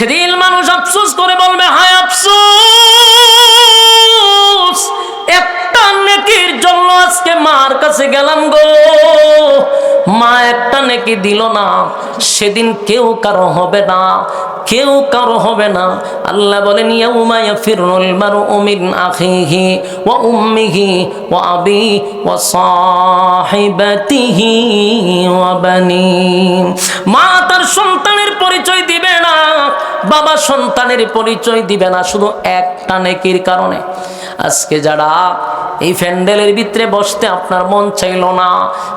সেদিন মানুষ আফসোস করে বলবে, হায় আফসোস, একটা নেকির জন্য আজকে মার কাছে গেলাম গো, মা একটা নেকি দিল না। সেদিন কেউ কারো হবে না, কেউ কারো হবে না। আল্লাহ বলেন, ইয়াউমা ইয়াফিরুল মারউ মিন আখিহি ওয়া উম্মিহি ওয়া আবি ওয়া সাহিবাতিহি ওয়া বানি। মা তার সন্তানের পরিচয় দিবে না, বাবা সন্তানের পরিচয় দিবে না, শুধু একটা নেকির কারণে। আজকে যারা এই প্যান্ডেলের ভিতরে বসতে আপনার মন চাইল না,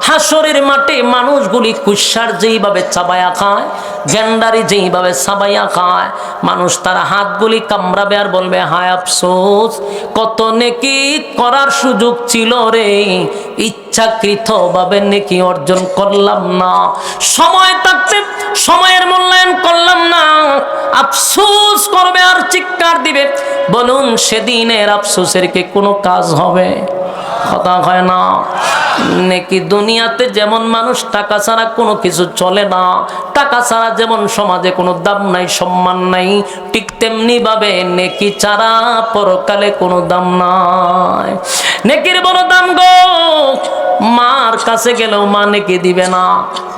হাসরের মাঠে মানুষগুলি কুশার যেইভাবে চাবায়া খায়, গেন্ডারি যেইভাবে চাবাইয়া খায়, মানুষ তার হাতগুলি কামড়াবে আর বলবে, হায় আফসোস, কত নেকি করার সুযোগ ছিল রে, ইচ্ছাকৃতভাবে নেকি অর্জন করলাম না, সময় থাকতে সময়ের মূল্যায়ন করলাম না। আফসোস করবে আর চিৎকার দিবে। বলুন, সেদিনের আফসোসের কি কোনো কাজ হবে? কথা হয় না। নেকি দুনিয়াতে যেমন মানুষ টাকা ছাড়া কোনো কিছু চলে না, টাকা ছাড়া যেমন সমাজে কোনো দাম নাই, সম্মান নাই, ঠিক তেমনি ভাবে নেকি ছাড়া পরকালে কোনো দাম নাই। নেকির বড় দাম গো। মার কাছে গেলেও মা নেকি দিবে না,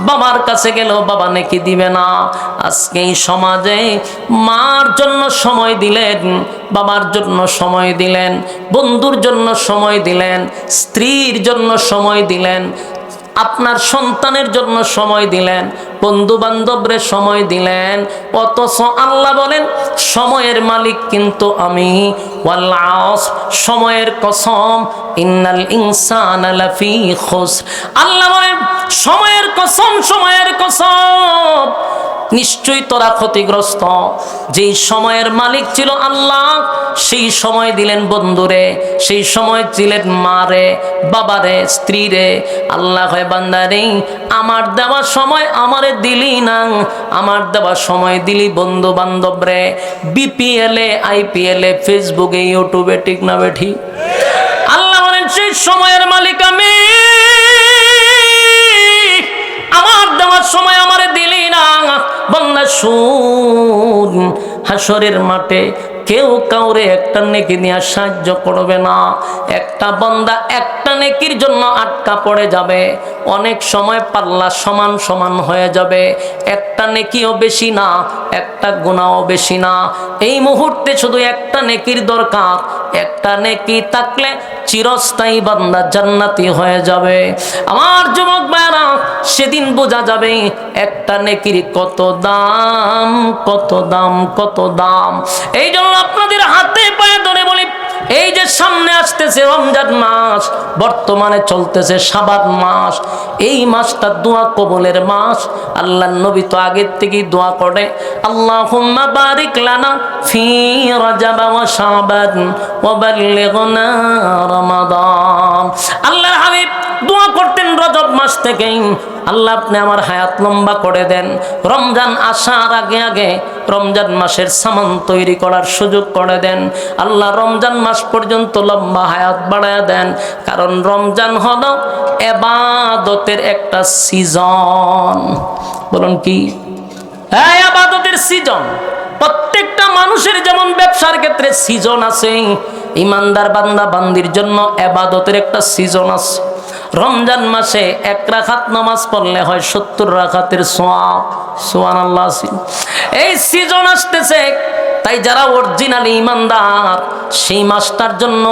বাবার কাছে গেলেও বাবা নেকি দিবে না। আজকে এই সমাজে মার জন্য সময় দিলেন, বাবার জন্য সময় দিলেন, বন্ধুর জন্য সময় দিলেন, স্ত্রীর জন্য সময় দিলেন, আপনার সন্তানের জন্য সময় দিলেন, বন্ধু বান্ধবরে সময় দিলেন, অথচ আল্লাহ বলেন সময়ের মালিক কিন্তু আমি। ওয়াল আসর, সময়ের কসম, ইন্নাল ইনসানা লাফি খুসর। আল্লাহ বলেন সময়ের কসম, সময়ের কসম, নিশ্চয়ই তোরা ক্ষতিগ্রস্ত। যেই সময়ের মালিক ছিল আল্লাহ, সেই সময় দিলেন বন্ধুরে, সেই সময় দিলেন মারে, বাবারে, স্ত্রীরে। আল্লাহ হয়, বান্দারে আমার দেওয়া সময় আমারে দিলি না, আমার দেওয়া সময় দিলি বন্ধু বান্ধবরে, বিপিএলে, আইপিএলে, ফেসবুকে, ইউটিউবে, ঠিক না বেঠি? আল্লাহ বলেন সেই সময়ের মালিক আমি, আমার দেওয়ার সময় আমারে দিলি না। বান্দা শুন, হাসরের মাঠে কেউ কাউরে একটা নেকি নিয়ে সাহায্য করবে না। একটা বান্দা একটা নেকির জন্য আটকা পড়ে যাবে, অনেক সময় পাল্লা সমান সমান হয়ে যাবে। একটা নেকিও বেশি না, একটা গুনাহও বেশি না। এই মুহূর্তে শুধু একটা নেকির দরকার। একটা নেকি থাকলে চিরস্থায়ী বান্দা জান্নাতি হয়ে যাবে। আমার যুবক ভাইরা, সেদিন বোঝা যাবে একটা নেকির কত দাম, কত দাম, কত দাম। এই জন্য আপনাদের হাতে পায়ে ধরে বলি, এই যে সামনে আসতেছে রমজান মাস, বর্তমানে চলতেছে শাবান মাস, এই মাসটা দোয়া কবুলের মাস। আল্লাহর নবী তো আগের থেকেই দোয়া করে, আল্লাহুম্মা বারিক লানা ফি রজব ওয়া শাবান ওয়া বাল্লিগনা রমাদান। আল্লাহর হাবিব দোয়া করতেন রজব মাস থেকেই, আল্লাহ আপনি আমার হায়াত লম্বা করে দেন, রমজান আসার আগে আগে রমজান মাসের সামান তৈরি করার সুযোগ করে দেন, আল্লাহ রমজান মাস পর্যন্ত লম্বা হায়াত বাড়ায় দেন। কারণ রমজান হলো ইবাদতের একটা সিজন। বলুন কি? হ্যাঁ, ইবাদতের সিজন। প্রত্যেকটা মানুষের যেমন ব্যবসার ক্ষেত্রে সিজন আছে, ইমানদার বান্দা বান্দির জন্য ইবাদতের একটা সিজন আছে। রমজান মাসে 1 রাকাত নামাজ পড়লে হয় 70 রাকাতের সওয়াব। সুবহানাল্লাহ। এই সিজন আসতেছে, তাই যারা অরিজিনাল ইমানদার সেই মাসটার জন্য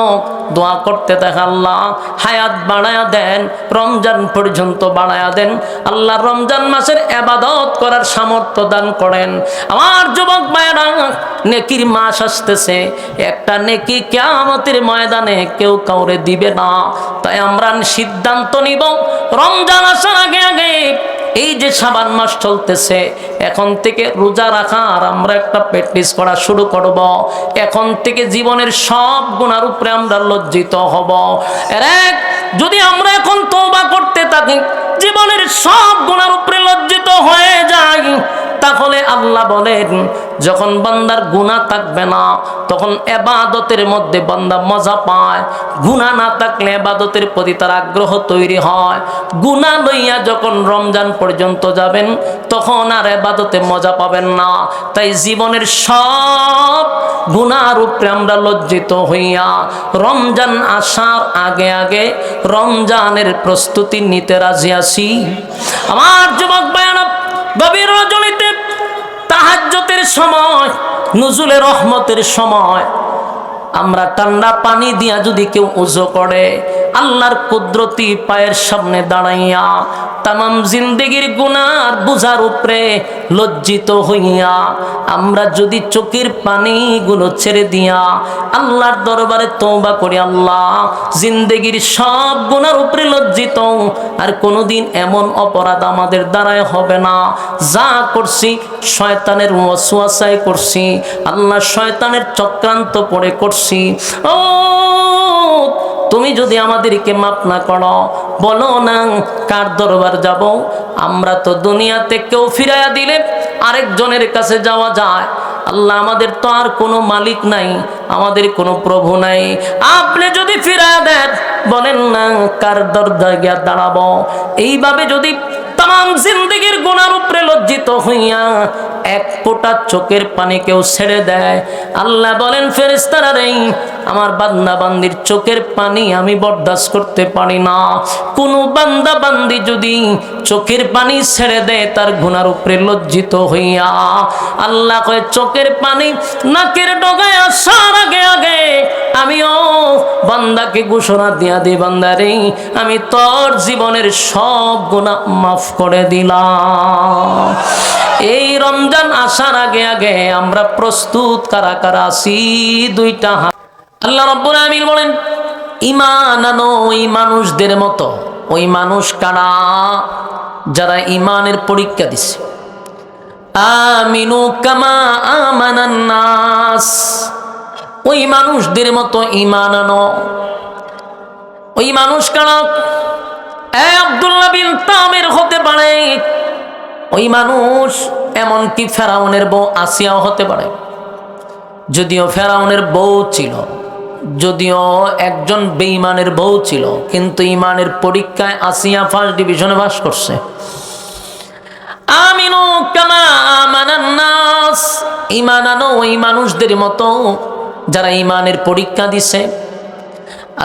দোয়া করতে থাকে, আল্লাহ হায়াত বাড়ায়া দেন, রমজান পর্যন্ত বাড়ায়া দেন, আল্লাহ রমজান মাসের ইবাদত করার সামর্থ্য দান করেন। আমার যুবক ভাইরা, নেকির মাস আসতেছে, একটা নেকি কিয়ামতের ময়দানে কেউ কাউরে দিবে না। তাই আমরা সিদ্ধান্ত নিব, রমজান আসার আগে আগে এই যে শাবান মাস চলতেছে, এখন থেকে রোজা রাখার আমরা একটা প্র্যাকটিস করা শুরু করব। এখন থেকে জীবনের সব গুনার উপরে আমরা লজ্জিত হব। যদি আমরা এখন তওবা করতে থাকি, জীবনের সব গুনার উপরে লজ্জিত হয়ে যাই, তাহলে আল্লাহ বলেন যখন বান্দার গুনাহ থাকবে না তখন ইবাদতের মধ্যে বান্দা মজা পায়, গুনাহ না থাকলে ইবাদতের প্রতি তার আগ্রহ তৈরি হয়। গুনাহ লইয়া যখন রমজান পর্যন্ত যাবেন তখন আর ইবাদতে মজা পাবেন না। তাই জীবনের সব গুনার উপরে আমরা লজ্জিত হইয়া রমজান আসার আগে আগে রমজানের প্রস্তুতি নিতে রাজি আছি। আমার যুবক ভাইরা, গভীর রজনীতে তাহাজ্জুদের সময়, নুজুলে রহমতের সময় আমরা ঠান্ডা পানি দিয়া যদি কেউ ওযু করে, আল্লাহর কুদরতি পায়ের সামনে দাঁড়াইয়া তামাম জিন্দেগির গুনার বোঝার উপরে লজ্জিত হইয়া আমরা যদি চোখের পানিগুলো ছেড়ে দিয়া আল্লাহর দরবারে তওবা করি, আল্লাহ জিন্দেগির সব গুনার উপরে লজ্জিত, আর কোনোদিন এমন অপরাধ আমাদের দ্বারায় হবে না, যা করছি শয়তানের ওয়াসওয়াসায় করছি, আল্লাহ শয়তানের চক্রান্ত পড়ে করছি। ও তুমি যদি আমাদেরকে মাফ না করো, বলো না কার দরবার যাব? আমরা তো দুনিয়াতে কেউ ফিরাইয়া দিলে আরেকজনের কাছে যাওয়া যায়। আল্লাহ আমাদের তো আর কোনো মালিক নাই, আমাদের কোনো প্রভু নাই। আপনি যদি ফিরাইয়া দেন, বলেন না কার দরজায় গিয়া দাঁড়াবো? এইভাবে যদি তাম জিন্দেগির গুনার উপরে লজ্জিত হইয়া এক ফোঁটা চোখের পানি কেউ ছেড়ে দেয়, আল্লাহ বলেন ফেরেশতারা রে, আমার বান্দা বান্দির চোখের পানি আমি বরদাস্ত করতে পারি না। কোনো বান্দা বান্দি যদি চোখের পানি ছেড়ে দেয় তার গুনার উপরে লজ্জিত হইয়া, আল্লাহ কয় চোখের পানি নাকের ডগায় আসার আগে আগে আমিও বান্দাকে ঘোষণা দিয়া দিই, বান্দা রে আমি তোর জীবনের সব গুনাহ মাফ করে দিলাম। এই রমজান আসার আগে আগে আমরা প্রস্তুত কারা কারা আছি? দুইটা হাত। আল্লাহ রাব্বুল আলামিন বলেন ঈমান আনো ওই মানুষদের মতো। ওই মানুষ কারা? যারা ঈমানের পরীক্ষা দিছে। আমিনু কামা আমানান নাস, ওই মানুষদের মতো ঈমান আনো। ওই মানুষ কারা? আব্দুল্লাহ বিন তামির হতে পারে, ওই মানুষ এমনকি ফেরাউনের বউ আসিয়াও হতে পারে। যদিও ফেরাউনের বউ ছিল, যদিও একজন বেঈমানের বউ ছিল, কিন্তু ঈমানের পরীক্ষায় আসিয়া ফার্স্ট ডিভিশনে পাস করছে। আমিনু কামা আমানান নাস, ঈমান আনো ওই মানুষদের মতো যারা ঈমানের পরীক্ষা দিছে।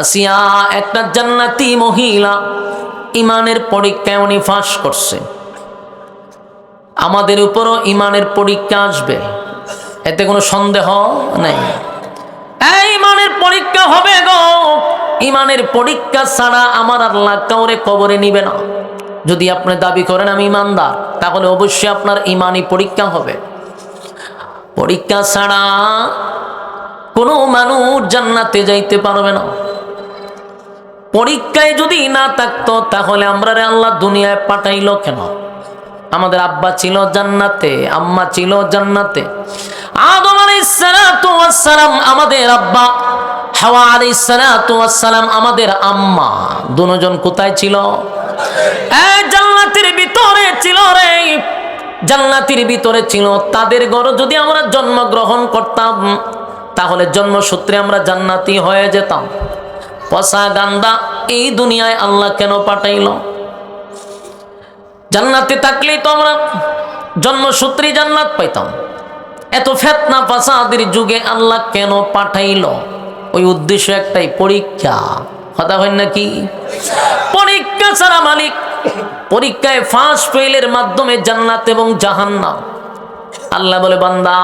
আসিয়া একটা জান্নাতি মহিলা, ঈমানের পরীক্ষায় উনি পাস করছে। আমাদের উপরও ঈমানের পরীক্ষা আসবে, এতে কোনো সন্দেহ নেই। এই ঈমানের পরীক্ষা হবে গো। ঈমানের পরীক্ষা ছাড়া আমার আল্লাহ কাউরে কবরে নিবে না। যদি আপনি দাবি করেন আমি ঈমানদার, তাহলে অবশ্যই আপনার ঈমানি পরীক্ষা হবে। পরীক্ষা ছাড়া কোনো মানুষ জান্নাতে যাইতে পারবে না। পরীক্ষায় যদি না থাকতো তাহলে আমরা আল্লাহ দুনিয়ায় পাঠাইলো কেন? আমাদের আব্বা ছিল জান্নাতে, আম্মা ছিল জান্নাতে। আদম আলাইহিস সালাতু ওয়াস সালাম আমাদের আব্বা, হাওয়া আলাইহিস সালাতু ওয়াস সালাম আমাদের আম্মা। দুজন কোথায় ছিল? জান্নাতের ভিতরে ছিল রে, জান্নাতের ভিতরে ছিল। তাদের ঘরে যদি আমরা জন্মগ্রহণ করতাম তাহলে জন্মসূত্রে আমরা জান্নাতি হয়ে যেতাম। পচা গান্দা এই দুনিয়ায় আল্লাহ কেন পাঠাইল? জান্নাতে থাকলেই তো আমরা জন্মসূত্রে জান্নাত পাইতাম। এত ফিতনা ফাসাদের যুগে আল্লাহ কেন পাঠাইল? ওই উদ্দেশ্য একটাই, পরীক্ষা। কথা হয় নাকি? পরীক্ষা ছাড়া মালিক, পরীক্ষায় ফাঁস ফেলের মাধ্যমে জান্নাত এবং জাহান্নাম। আল্লাহ বলে বান্দা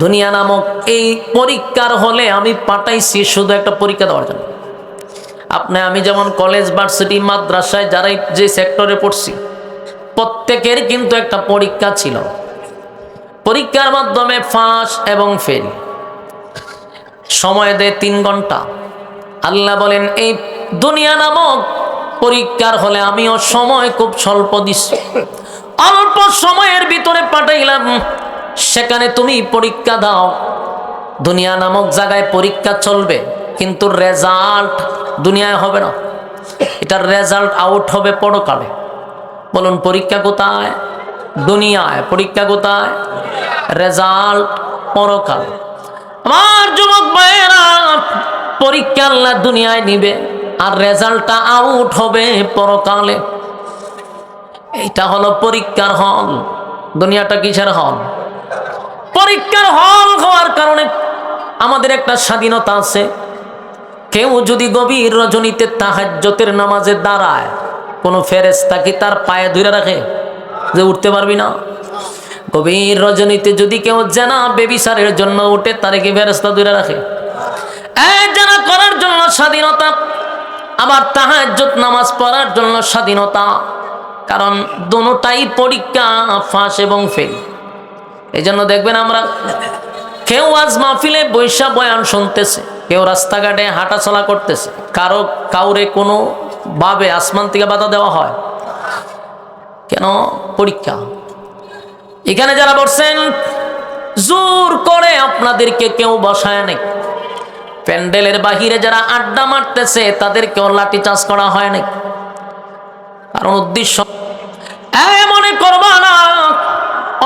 দুনিয়া নামক এই পরীক্ষার হলে আমি পাঠাইছি শুধু একটা পরীক্ষা দেওয়ার জন্য। আপনি আমি যেমন কলেজ, ভার্সিটি, মাদ্রাসায় যারা যে সেক্টরে পড়ছি প্রত্যেকের কিন্তু একটা পরীক্ষা ছিল। পরীক্ষার মাধ্যমে ফাঁস এবং ফেল। সময় দেয় 3 ঘন্টা। আল্লাহ বলেন এই দুনিয়া নামক পরীক্ষার হলে আমিও সময় খুব স্বল্প দিছি, অল্প সময়ের ভিতরে পাঠাইলাম। সেখানে তুমি পরীক্ষা দাও। দুনিয়া নামক জায়গায় পরীক্ষা চলবে, কিন্তু রেজাল্ট দুনিয়ায় হবে না। এটার রেজাল্ট আউট হবে পরকালে। বলুন পরীক্ষা কোথায়? দুনিয়ায়, পরীক্ষা কোথায়? রেজাল্ট পরকাল। আমার যুবক ভাইয়েরা, পরীক্ষা আল্লাহ দুনিয়ায় নিবে আর রেজাল্টটা আউট হবে পরকালে। এইটা হলো পরীক্ষার হল। দুনিয়াটা কিসের হল? পরীক্ষার হল হওয়ার কারণে আমাদের একটা স্বাধীনতা আছে। কেউ যদি গভীর রজনীতে তাহাজ্জুদের নামাজে দাঁড়ায়, কোন ফেরেশতা কি তার পায়ে ধরে রাখে যে উঠতে পারবি না? গভীর রজনীতে যদি কেউ জানা বেবিচারের জন্য উঠে, তারে কি ফেরেশতা ধরে রাখে? জানা করার জন্য স্বাধীনতা, আবার তাহাজ্জুদ নামাজ পড়ার জন্য স্বাধীনতা। কারণ দুটোটাই পরীক্ষা, ফাঁস এবং ফেল। এই জন্য দেখবেন আমরা কেউ আজ মাহফিলে বৈশা বয়ান শুনতেছে, কেউ রাস্তাঘাটে হাঁটাচলা করতেছে, কাউরে কোনো ভাবে আসমান থেকে বাধা দেওয়া হয় কেন? পরীক্ষা। এখানে যারা বসছেন, জোর করে আপনাদেরকে কেউ বসায় নাই। প্যান্ডেলের বাহিরে যারা আড্ডা মারতেছে তাদেরকেও লাঠি চার্জ করা হয় নাই। কারণ উদ্দেশ্য মনে করবা না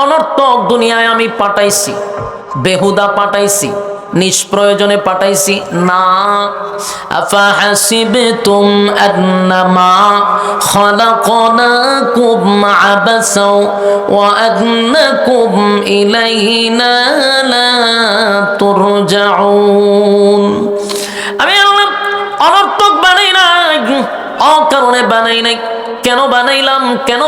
অনর্থক দুনিয়ায় আমি পাঠাইছি, বেহুদা পাঠাইছি, নিষ্প্রয়োজনে পাঠাইছি না। আফা হাসিবতুম আন্নামা খালাকনাকুম আবাসা ওয়া আন্নাকুম ইলাইনা লা তুরজাউন। আমি অনর্থক বানাই নাই, অকারণে বানাই নাই। কেন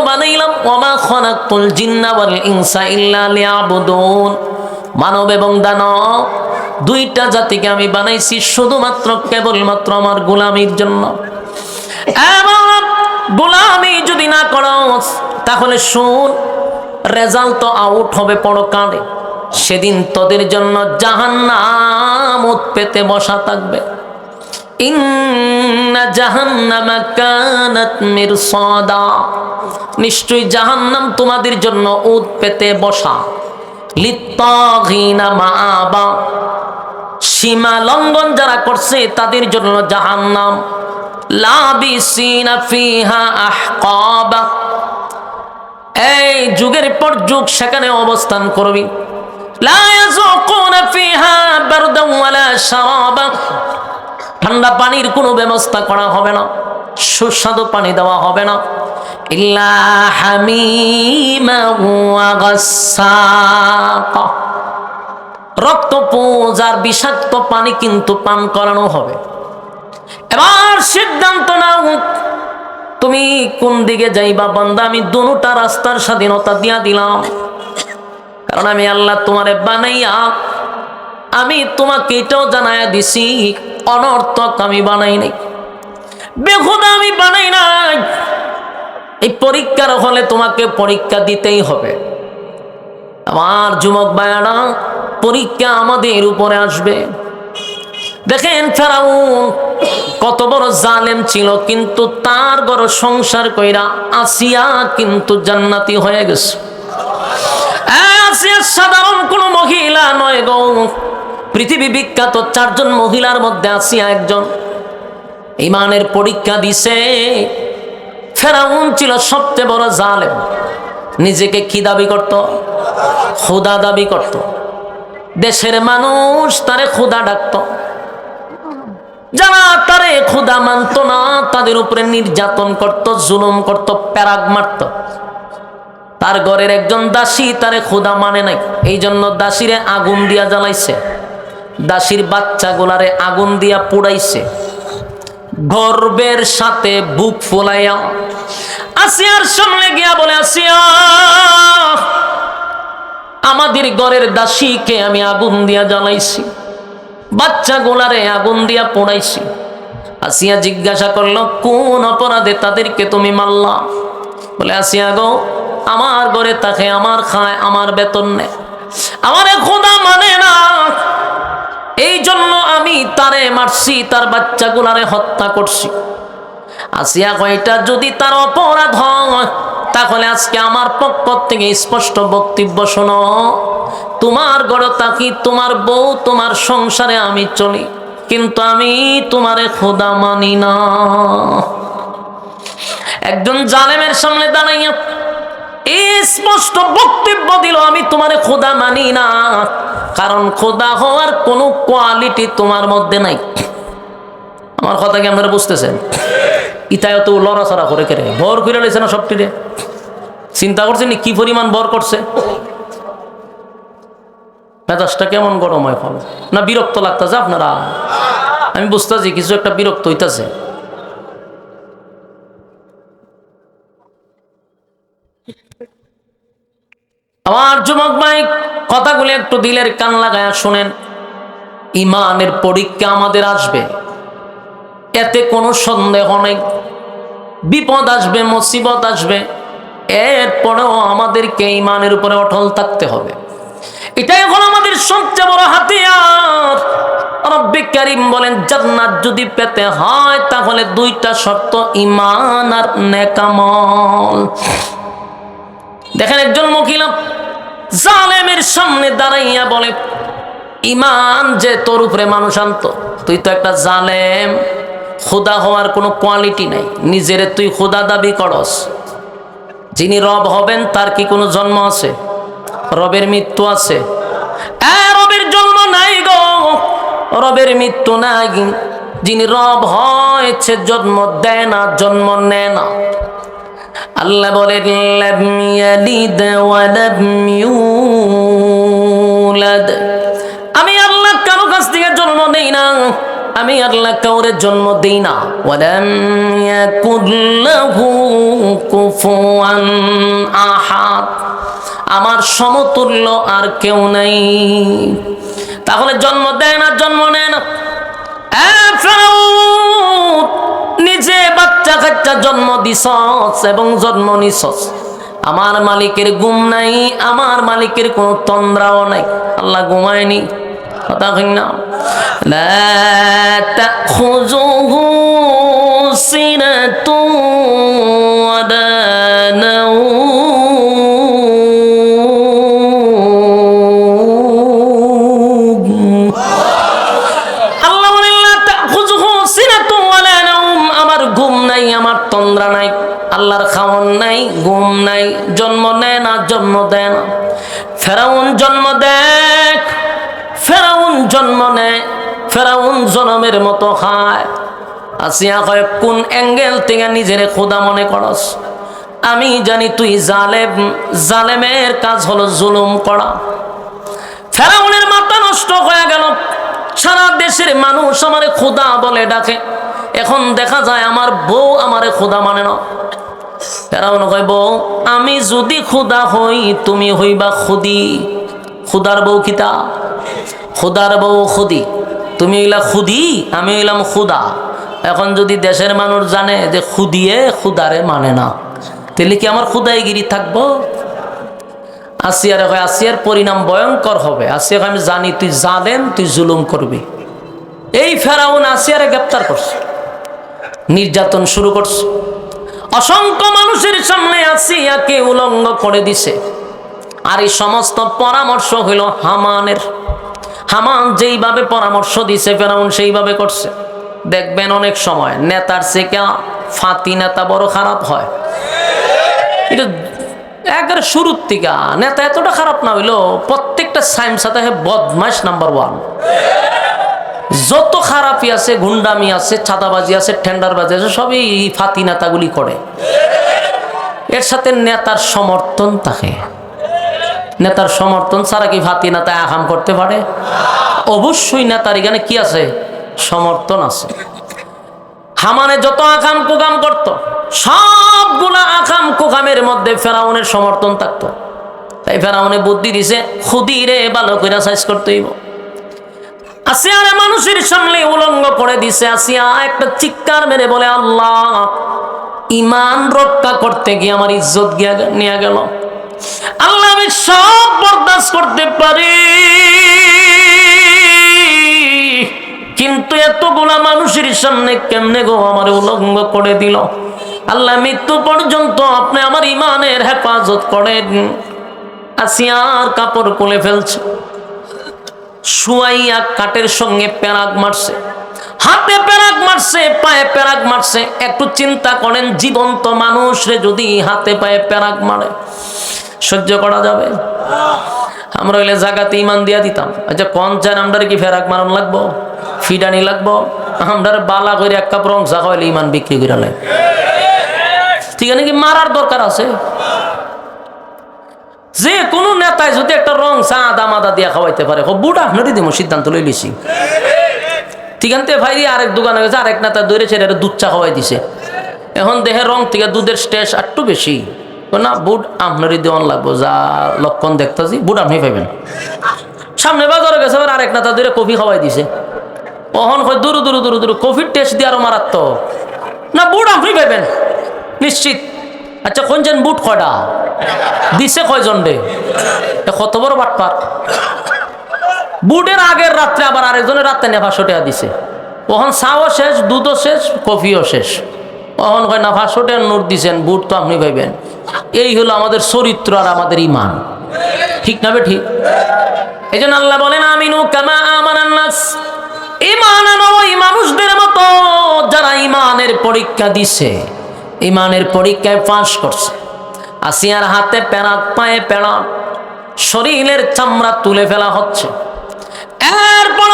বানাইলাম? ওয়ামা খালাকতুল জিন্না ওয়াল ইনসা ইল্লা লিয়াবুদুন। মানব এবং দানব দুইটা জাতিকে আমি বানাইছি শুধুমাত্র কেবলমাত্র আমার গোলামির জন্য। গোলামি যদি না করো তাহলে শুন, রেজাল্ট তো আউট হবে পরকালে। সেদিন তোদের জন্য জাহান্নাম পেতে বসা থাকবে। ইন্না জাহান্নামা কানাত মিরসাদা, নিশ্চয়ই জাহান্নাম তোমাদের জন্য উদ পেতে বসা। লিত্তাগিনা মাআবা, সীমা লঙ্ঘন যারা করছে তাদের জন্য জাহান্নাম। লাবিসিনা ফিহা আহকাবা, এই যুগের পর যুগ সেখানে অবস্থান করবি। লা ইয়াযুকুনা ফিহা বারদান ওয়ালা শারাবা, ঠান্ডা পানির কোনো ব্যবস্থা করা হবে না, সুস্বাদু পানি দেওয়া হবে না। ইল্লা হামিমা ওয়া গাসসাকা, রক্তপুঞ্জ আর বিষাক্ত পানি কিন্তু পান করানো হবে। এবার সিদ্ধান্ত নাও তুমি কোন দিকে যাইবা। বান্দা, আমি দুটা রাস্তার স্বাধীনতা দিয়া দিলাম। কারণ আমি আল্লাহ তোমারে বানাইয়া আমি তোমাকে এটাও জানাইয়া দিছি, অনর্থক আমি বানাই নাই, বেহুদা আমি বানাই নাই। এই পরীক্ষার হলে তোমাকে পরীক্ষা দিতেই হবে। আমার যুবক ভাইয়ারা, পরীক্ষা আমাদের উপরে আসবে। দেখেন ফেরাউন কত বড় জালেম ছিল, কিন্তু তার বড় সংসার কইরা আসিয়া কিন্তু জান্নাতি হয়ে গেছে। আসিয়া সাধারণ কোন মহিলা নয় গো, পৃথিবী বিখ্যাত 4 জন মহিলার মধ্যে আসিয়া একজন। ঈমানের পরীক্ষা দিছে। ফেরাউন ছিল সবচেয়ে বড় জালেম। নিজেকে কি দাবি করত? খোদা দাবি করত। দেশের মানুষ তারে খোদা ডাকত। যারা তারে খোদা মানত না তাদের উপরে নির্যাতন করত, জুলুম করত, প্যারাগ মারত। তার ঘরের একজন দাসী তারে খোদা মানে নাই, এই জন্য দাসীরে আগুন দিয়া জ্বালাইছে, দাসীর বাচ্চাগুলারে আগুন দিয়া পুড়াইছে। গর্বের সাথে বুক ফুলাইয়া আসিয়ার সামনে গিয়া বলে, আসিয়া, আমাদের ঘরের দাসীকে আমি আগুন দিয়া জ্বালাইছি, বাচ্চাগুলারে আগুন দিয়া পোড়াইছি। আসিয়া জিজ্ঞাসা করলো, কোন অপরাধে তাদেরকে তুমি মারলা? বলে, আসিয়া গো, আমার ঘরে তাকে আমার খায়, আমার বেতন নেয়, আমারে খোদা মানে না, এই জন্য আমি তারে মারছি, তার বাচ্চাগুলারে হত্যা করছি। আসিয়া কয়টা যদি তার অপরাধ হয় তাহলে আজকে আমার পক্ষ থেকে স্পষ্ট বক্তব্য শোনো, তোমার ঘরে থাকি, তোমার বউ, তোমার সংসারে আমি চলি, কিন্তু আমি তোমারে খোদা মানি না। একজন জালেমের সামনে দাঁড়াইয়া স্পষ্ট বক্তব্য দিল, আমি তোমার খোদা মানি না, কারণ খোদা হওয়ার কোনো কোয়ালিটি তোমার মধ্যে নাই। আমার কথা কি আপনারা বুঝতেছেন? ইতায় তো লড়াচড়া করে কেড়ে ভর করে রয়েছে না সবটিরে। চিন্তা করছেন কি পরিমাণ ভর করছে? মেজাজটা কেমন গরম হয় ফল না বিরক্ত লাগতেছে আপনারা? আমি বুঝতেছি কিছু একটা বিরক্ত হইতেছে। আমার যুবক ভাই, কথাগুলো একটু দিলের কান লাগায়া শুনেন। ইমানের পরীক্ষা আমাদের আসবে, এতে কোনো সন্দেহ নেই। বিপদ আসবে, মুসিবত আসবে, এরপরেও আমাদেরকে ইমানের উপরে অটল থাকতে হবে। এটাই হলো আমাদের সবচেয়ে বড় হাতিয়ার। রব্বে কারীম বলেন, জান্নাত যদি পেতে হয় তাহলে দুইটা শর্ত, ঈমান আর নেক আমল। দেখেন একজন মহিলা জালেমের সামনে দাঁড়াইয়া বলে, ঈমান যে তোর উপরে মানুষ আনতো, তুই তো একটা জালেম, খোদা হওয়ার কোনো কোয়ালিটি নাই, নিজেরে তুই খোদা দাবি করস। যিনি রব হবেন তার কি কোনো জন্ম আছে? রবের মৃত্যু আছে? রবের জন্ম নাই গো, রবের মৃত্যু নাই। যিনি রব হয়েছে জন্ম দেয় না, জন্ম নেয় না। আল্লাহ বলেন, লাম ইয়ালিদ ওয়া লাম ইউলাদ। আমি আল্লাহ কারো কাছ থেকে জন্ম নেই না, আমি আল্লাহ কাউরে জন্ম দেই না। ওয়ালাম ইয়াকুল লাহু কুফুয়ান আহাদ, আমার সমতুল্য আর কেউ নাই। তাহলে জন্ম দেয় না, জন্ম নেয় না। নিজে বাচ্চা কাচ্চা জন্ম দিছস এবং জন্ম নিছস, আমার মালিকের ঘুম নাই, আমার মালিকের কোনো তন্দ্রাও নাই। আল্লাহ ঘুমায়নি, কথা কই না। লা তাখুযুহু সিনাতুন ওয়ালা নাওম। আল্লাহ বলেন, লা তাখুযুহু সিনাতুন ওয়ালা নাওম, আমার ঘুম নাই, আমার তন্দ্রা নাই। আল্লাহর খাওয়ান নাই, ঘুম নাই, জন্ম নেয় না, জন্ম দেয় না। ফেরাউন জন্ম দেখ, ফেরাউন জন্ম নেয়, ফেরাউন জনমের মতো খায়। আসিয়া কয়, কোন অ্যাঙ্গেল থেকে নিজেরে খোদা মনে করস? আমি জানি তুই জালেম, জালেমের কাজ হলো জুলুম করা। ফেরাউনের মাথা নষ্ট হয়ে গেল। সারা দেশের মানুষ আমারে খোদা বলে ডাকে। এখন দেখা যায় আমার বউ আমারে খোদা মানে না। ফেরাউন কয়, বউ আমি যদি খোদা হই, তুমি হইবা খুদি। খুদার বউ কিতা? খুদার বউ খুদি। তুমি হইলা খুদি, আমি হইলাম খুদা। এখন যদি দেশের মানুষ জানে যে খুদিয়ে খুদারে মানে না, তাহলে কি আমার খুদাইগিরি থাকবো? আসিয়ারে কয়, আসিয়ার পরিণাম ভয়ঙ্কর হবে। আসিয়া কয়, আমি জানি তুই জালেম, তুই জুলুম করবি। এই ফেরাউন আসিয়ারে গ্রেফতার করছে, নির্যাতন শুরু করছে। অসংখ্য মানুষের সামনে আসিয়াকে উলঙ্গ করে দিছে। আর এই সমস্ত পরামর্শ হইল হামানের। হামান যেইভাবে পরামর্শ দিছে ফেরাউন সেইভাবে করছে। দেখবেন অনেক সময় নেতার থেকে ফাতি নেতা বড় খারাপ হয়। এটা একবারে শুরুর থেকে নেতা এতটা খারাপ না হইলো, প্রত্যেকটা সাইম সাথে বদমাইশ নাম্বার 1। যত খারাপই আছে, গুন্ডামি আছে, ছাতাবাজি আছে, টেন্ডারবাজি আছে, সবই ফাতি নেতাগুলি করে। এর সাথে নেতার সমর্থন থাকে। নেতার সমর্থন ছাড়া কি ফাতি নেতা আকাম করতে পারে? অবশ্যই নেতার এখানে কি আছে? সমর্থন আছে। হামানে যত আকাম কুকাম করত, সবগুলা আকাম কুকামের মধ্যে ফেরাউনের সমর্থন থাকতো। তাই ফেরাউনে বুদ্ধি দিছে, খুদিরে ভালো করে সাইজ করতে হইব। আসিয়ারে মানুষের সামনে উলঙ্গ করে দিছে। আসিয়া একটা চিৎকার মেরে বলে, আল্লাহ, ঈমান রক্ষা করতে গিয়ে আমার ইজ্জত নিয়ে গেল। আল্লাহ, আমি সব বরদাস্ত করতে পারি, কিন্তু এতগুলা মানুষের সামনে কেমনে গো আমার উলঙ্গ করে দিল। আল্লাহ, মৃত্যু পর্যন্ত আপনি আমার ঈমানের হেফাজত করেন। আসিয়ার কাপড় খুলে ফেলছে, শুয়াইয়া কাঠের সঙ্গে প্যারাক মারছে, হাতে প্যারাক মারছে, পায়ে প্যারাক মারছে। একটু চিন্তা করেন, জীবন্ত মানুষরে যদি হাতে পায়ে প্যারাক মারে সহ্য করা যাবে? আমরা হইলে জাগাতে ইমান দিয়া দিতাম। আচ্ছা কোন চান আমরা কি ফেরাক মারণ লাগবো, ফিডানি লাগবো? আমরা বালা করে এক কাপ রং চা খাওয়াইলে ইমান বিক্রি করে নেয়। ঠিক আছে, কি মারার দরকার আছে? যে কোনো নেতায় যদি একটা রং চা আদা মাদা দিয়া খাওয়াইতে পারে, বুড়া আপনারই দিব সিদ্ধান্ত লই লিছি। ঠিক আছে ভাই, আরেক দোকানে গেছে, আরেক নেতা দৌড়েছে, দুধ চা খাওয়াই দিছে। এখন দেহের রং থেকে দুধের স্টেজ একটু বেশি, না বুট আপনারই দেওয়ান লাগবো, যা লক্ষণ দেখতেছি বুট আপনি পাইবেন। সামনে বাজারে গেছে, আরেক নেতা দৌড়ে কফি খাওয়াই দিছে। ওহন হয় দূর দূর দূর দূর কফির টেস্ট দিয়ে আরো মারাত্মক, না বুট আপনি পাইবেন নিশ্চিত। আচ্ছা কোনছেন বুট কয়টা দিছে, কয়জন রে? কত বড় বাটপার! বুটের আগের রাত্রে আবার আরেকজনের রাত্রে নেফা টাকা দিছে। ওখান চাও শেষ, দুধও শেষ, কফিও শেষ। ওখান কয় না 500 টাকা নোট দিছেন, বুট তো আপনি পাইবেন। এই হলো আমাদের চরিত্র আর আমাদের ইমান, ঠিক না বে ঠিক? এই জন্য আল্লাহ বলেন আমিনু কামা আমানান নাস, ইমান আনো ওই মানুষদের মতো যারা ইমানের পরীক্ষা দিছে, ইমানের পরীক্ষায় পাস করছে। আসিয়ার হাতে প্যারাক, পায়ে প্যারাক, শরীরের চামড়া তুলে ফেলা হচ্ছে। এরপর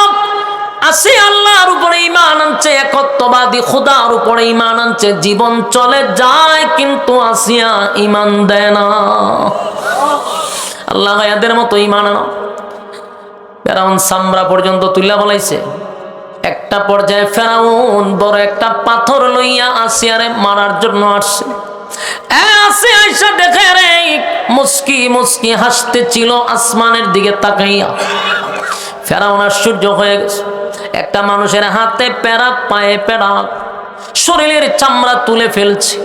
আসি আল্লাহর উপরে ঈমান আনছে, একত্ববাদী খোদার উপরে ঈমান আনছে। জীবন চলে যায় কিন্তু আসিয়া ঈমান দেয় না। আল্লাহ এদের মতো ঈমান আনো। ফেরাউন চামড়া পর্যন্ত তুলে বলাইছে। একটা পর্যায়ে ফেরাউন বড় একটা পাথর লইয়া আসিয়ারে মারার জন্য আসছে। আসিয়া আইসা দেখে রে মুস্কি মুস্কি হাসতে ছিল আসমানের দিকে তাকাইয়া। ফেরাউন আশ্চর্য হয়ে গেছে। একটা মানুষের হাতে প্যারাক, পায়ে প্যারাক, শরীরের চামড়া তুলে ফেলছে।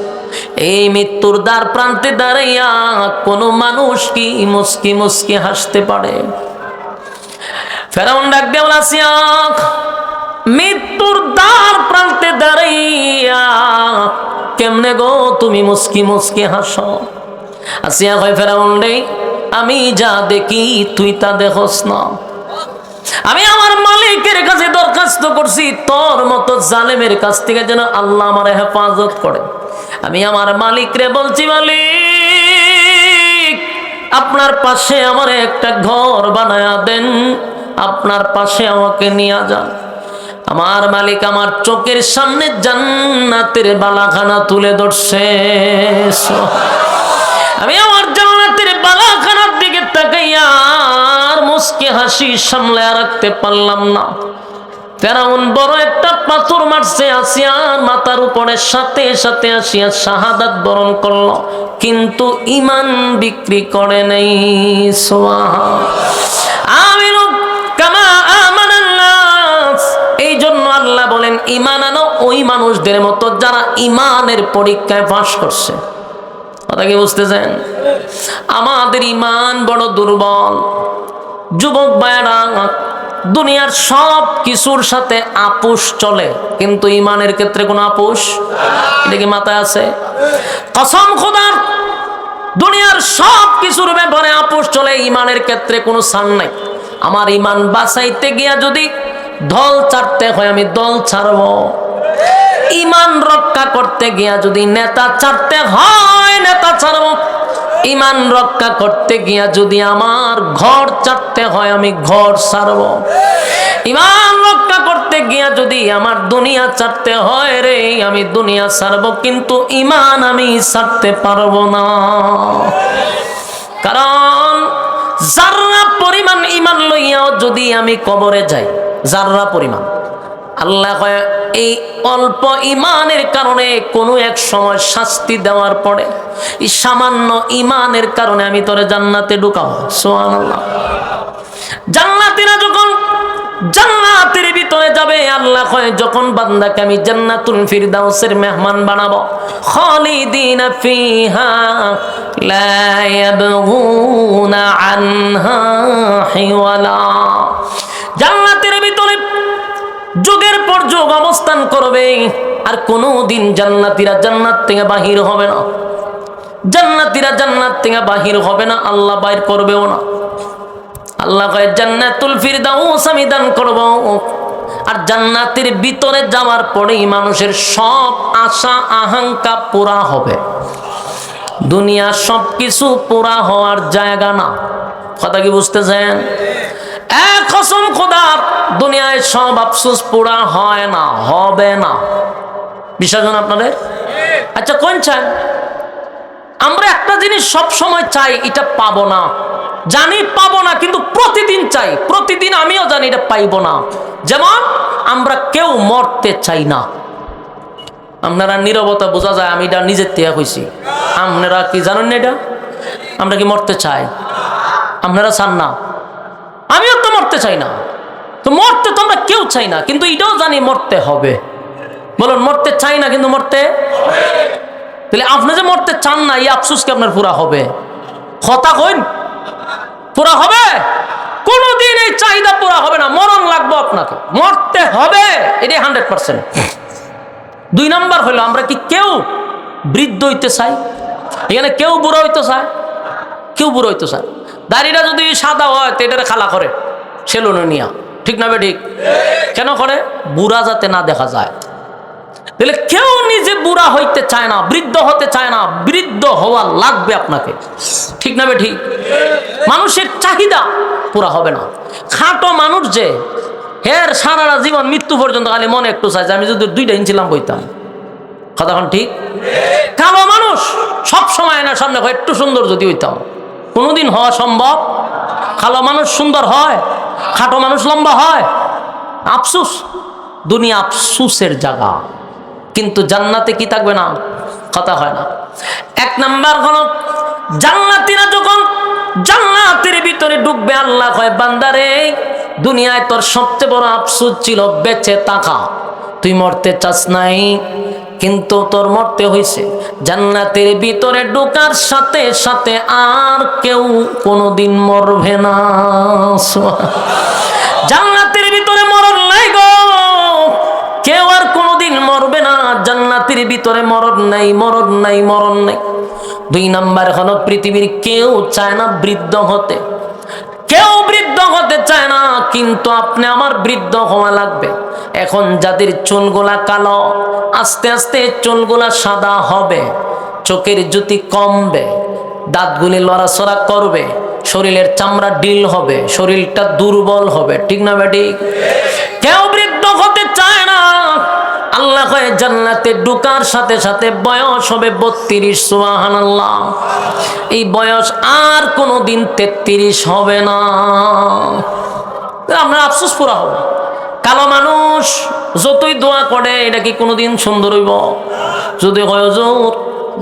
এই মৃত্যুর দ্বার প্রান্তে দাঁড়াইয়া কোন মানুষ কি মুস্কি মুস্কি হাসতে পারে? ফেরাউন ডাক দিয়ে আসিয়া, মৃত্যুর দ্বার প্রান্তে দাঁড়াইয়া কেমনে গো তুমি মুস্কি মুস্কি হাসো? আসিয়া কয়, ফেরাউন রে, আমি যা দেখি তুই তা দেখোস না। আমি আমার মালিকের কাছে দরখাস্ত করছি তোর মতো জালেমের কাছ থেকে যেন আল্লাহ আমার হেফাজত করে। আমি আমার মালিকরে বলছি, মালিক আপনার পাশে আমার একটা ঘর বানায়া দেন, আপনার পাশে আমাকে নিয়ে যান। আমার মালিক আমার চোখের সামনে জান্নাতের বালাখানা তুলে ধরছে। আমি আমার জান্নাতের বালাখানার দিকে তাকাইয়া আর মুস্কি হাসি সামলে রাখতে পারলাম না। ফেরাউন বড় একটা পাথর মারছে আসিয়ার মাথার উপরে, সাথে সাথে আসিয়া শাহাদাত বরণ করলো, কিন্তু ঈমান বিক্রি করে নাই। আমিনু কামা আমানান নাস। এই জন্য আল্লাহ বলেন ঈমান আনো ওই মানুষদের মতো যারা ঈমানের পরীক্ষায় পাস করছে। কথা কি বুঝতেছেন? আমাদের ঈমান বড় দুর্বল। যুবক ভাইরা, দুনিয়ার সব কিছুর সাথে আপোষ চলে, কিন্তু ঈমানের ক্ষেত্রে কোনো আপোষ, এটা কি মাথায় আছে? কসম খোদার, দুনিয়ার সব কিছুর ব্যাপারে আপোষ চলে, ঈমানের ক্ষেত্রে কোনো ছাড় নাই। আমার ঈমান বাঁচাইতে গিয়া যদি দল ছাড়তে হয় আমি দল ছাড়ব। ঈমান রক্ষা করতে গিয়া যদি নেতা ছাড়তে হয় নেতা ছাড়ব। ঈমান রক্ষা করতে গিয়া যদি আমার ঘর ছাড়তে হয় আমি ঘর ছাড়ব। ঈমান রক্ষা করতে গিয়া যদি আমার দুনিয়া ছাড়তে হয় রে আমি দুনিয়া ছাড়ব, কিন্তু ঈমান আমি ছাড়তে পারবো না। কারণ যাররা পরিমাণ ঈমান লইয়াও যদি আমি কবরে যাই, যাররা পরিমাণ, আল্লাহ কয় এই অল্প ঈমানের কারণে কোনো এক সময় শাস্তি দেওয়ার পরে এই সামান্য ঈমানের কারণে আমি তোরে জান্নাতে ঢুকাবো। সুবহানাল্লাহ। জান্নাতীরা যখন জান্নাতের ভিতরে যাবে, আল্লাহ কয় যখন বান্দাকে আমি জান্নাতুল ফিরদাউসের মেহমান বানাবো, খালিদিনা ফিহা লা ইয়াবগুনা আনহা হিওয়ালা। জান্নাতের ভিতরে যুগের পর যুগ অবস্থান করবে, আর কোনদিন জান্নাতীরা জান্নাত থেকে বাহির হবে না। জান্নাতীরা জান্নাত থেকে বাহির হবে না, আল্লাহ বাইর করবেও না। আল্লাহ কয় জান্নাতুল ফিরদাউস আমি দান করব। আর জান্নাতের ভিতরে যাওয়ার পরেই মানুষের সব আশা আকাঙ্ক্ষা পুরা হবে। দুনিয়ার সব কিছু পুরা হওয়ার জায়গা না। কথা কি বুঝতেছেন? এক কসম খোদার, দুনিয়ায় সব আফসোস পুরা হয় না, হবে না। বিশ্বাস হয় আপনাদের? আচ্ছা কোন চাই? আমরা একটা জিনিস সব সময় চাই, এটা পাবো না, জানি পাবো না, কিন্তু প্রতিদিন চাই। প্রতিদিন আমিও জানি এটা পাইবো না। যেমন আমরা কেউ মরতে চাই না। আপনারা নীরবতা বোঝা যায়, আমি এটা নিজের থেকে কইছি। আপনারা কি জানেন না এটা? আমরা কি মরতে চাই? আপনারা চান না, আমিও তো মরতে চাই না। তো মরতে তো আমরা কেউ চাই না, কিন্তু এটাও জানি মরতে হবে। বলুন, মরতে চাই না কিন্তু মরতে। তাহলে আপনি যে মরতে চান না, এই আফসোস কি আপনার পুরা হবে? কথা কইন, পুরা হবে? কোনদিন এই চাহিদা পুরা হবে না। মরণ লাগবে, আপনাকে মরতে হবে, এটাই 100%। 2 নাম্বার হলো, আমরা কি কেউ বৃদ্ধ হইতে চাই? এখানে কেউ বুড়ো হইতে চায়? কেউ বুড়ো হইতে চায়? দাড়িটা যদি সাদা হয় তো এটারে খালা করে সেলুনে নিয়া, ঠিক না বে ঠিক? কেন করে? বুড়া যাতে না দেখা যায়। তাহলে কেউ নিজে বুড়া হইতে চায় না, বৃদ্ধ হতে চায় না। বৃদ্ধ হওয়া লাগবে আপনাকে, ঠিক না বে ঠিক? মানুষের চাহিদা পুরা হবে না। খাটো মানুষ যে, হের সারাটা জীবন মৃত্যু পর্যন্ত খালি মনে একটু চাই যে আমি যদি 2টা ইঞ্চিলাম বইতাম। কথা এখন ঠিক? কালো মানুষ সব সময় না সামনে একটু সুন্দর যদি হইতাম। কোনোদিন হওয়া সম্ভব? কালো মানুষ সুন্দর হয়, খাটো মানুষ লম্বা হয়। আফসুস, দুনিয়া আফসুসের জায়গা। কিন্তু জান্নাতে কি থাকবে না? কথা হয় না। 1 নাম্বার হলো, জান্নাতীরা যখন জান্নাতের ভিতরে ঢুকবে, আল্লাহ কয় বান্দারে, দুনিয়ায় তোর সবচেয়ে বড় আফসোস ছিল বেঁচে থাকা। তুই মরতে চাস নাই, কিন্তু তোর মরতে হয়েছে। জান্নাতের ভিতরে ঢোকার সাথে সাথে আর কেউ কোনোদিন মরবে না। জান্নাতের ভিতরে মরণ নাই গো, কেউ আর কোনোদিন মরবে না। জান্নাতের ভিতরে মরণ নাই, মরণ নাই, মরণ নাই। 2 নাম্বার হলো, পৃথিবীর কেউ চায় না বৃদ্ধ হতে। কেউ বৃদ্ধ হতে চায় না, কিন্তু আপনি আমার বৃদ্ধ হওয়া লাগবে। এখন যাদের চুলগুলা কালো, আস্তে আস্তে চুলগুলা সাদা হবে, চোখের জ্যোতি কমবে, দাঁতগুলি লড়াচড়া করবে, শরীরের চামড়া ডিল হবে, শরীরটা দুর্বল হবে, ঠিক না বেটি? কেউ বৃদ্ধ হতে চায় না। আল্লাহ কয় জান্নাতে ঢোকার সাথে সাথে বয়স হবে 32। সুবহানাল্লাহ। এই বয়স আর কোনোদিন 33 হবে না। আমরা আফসোস পুরা হবে। কালো মানুষ যতই দোয়া করে, এটা কি কোনোদিন সুন্দর হইব? যদি হয় হুজুর,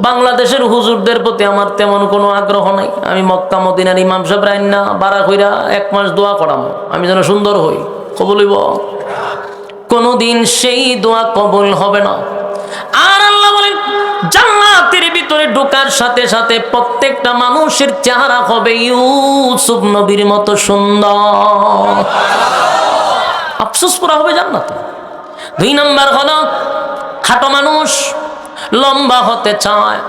বাংলাদেশের হুজুরদের প্রতি আমার তেমন কোনো আগ্রহ নাই। আমি মক্কা মদিনার ইমাম সাহেব রাইনা বারা কইরা 1 মাস দোয়া করাম আমি যেন সুন্দর হই, কবুল হইব? কোনদিন সেই দোয়া কবুল হবে না। আর আল্লাহ বলেন, জান্নাতের ভিতরে ঢোকার সাথে সাথে প্রত্যেকটা মানুষের চেহারা হবে ইউসুফ নবীর মতো সুন্দর। আফসোস পুরা হবে জান্নাতে। 2 নাম্বার হলো, খাটো মানুষ লম্বা হতে চায়।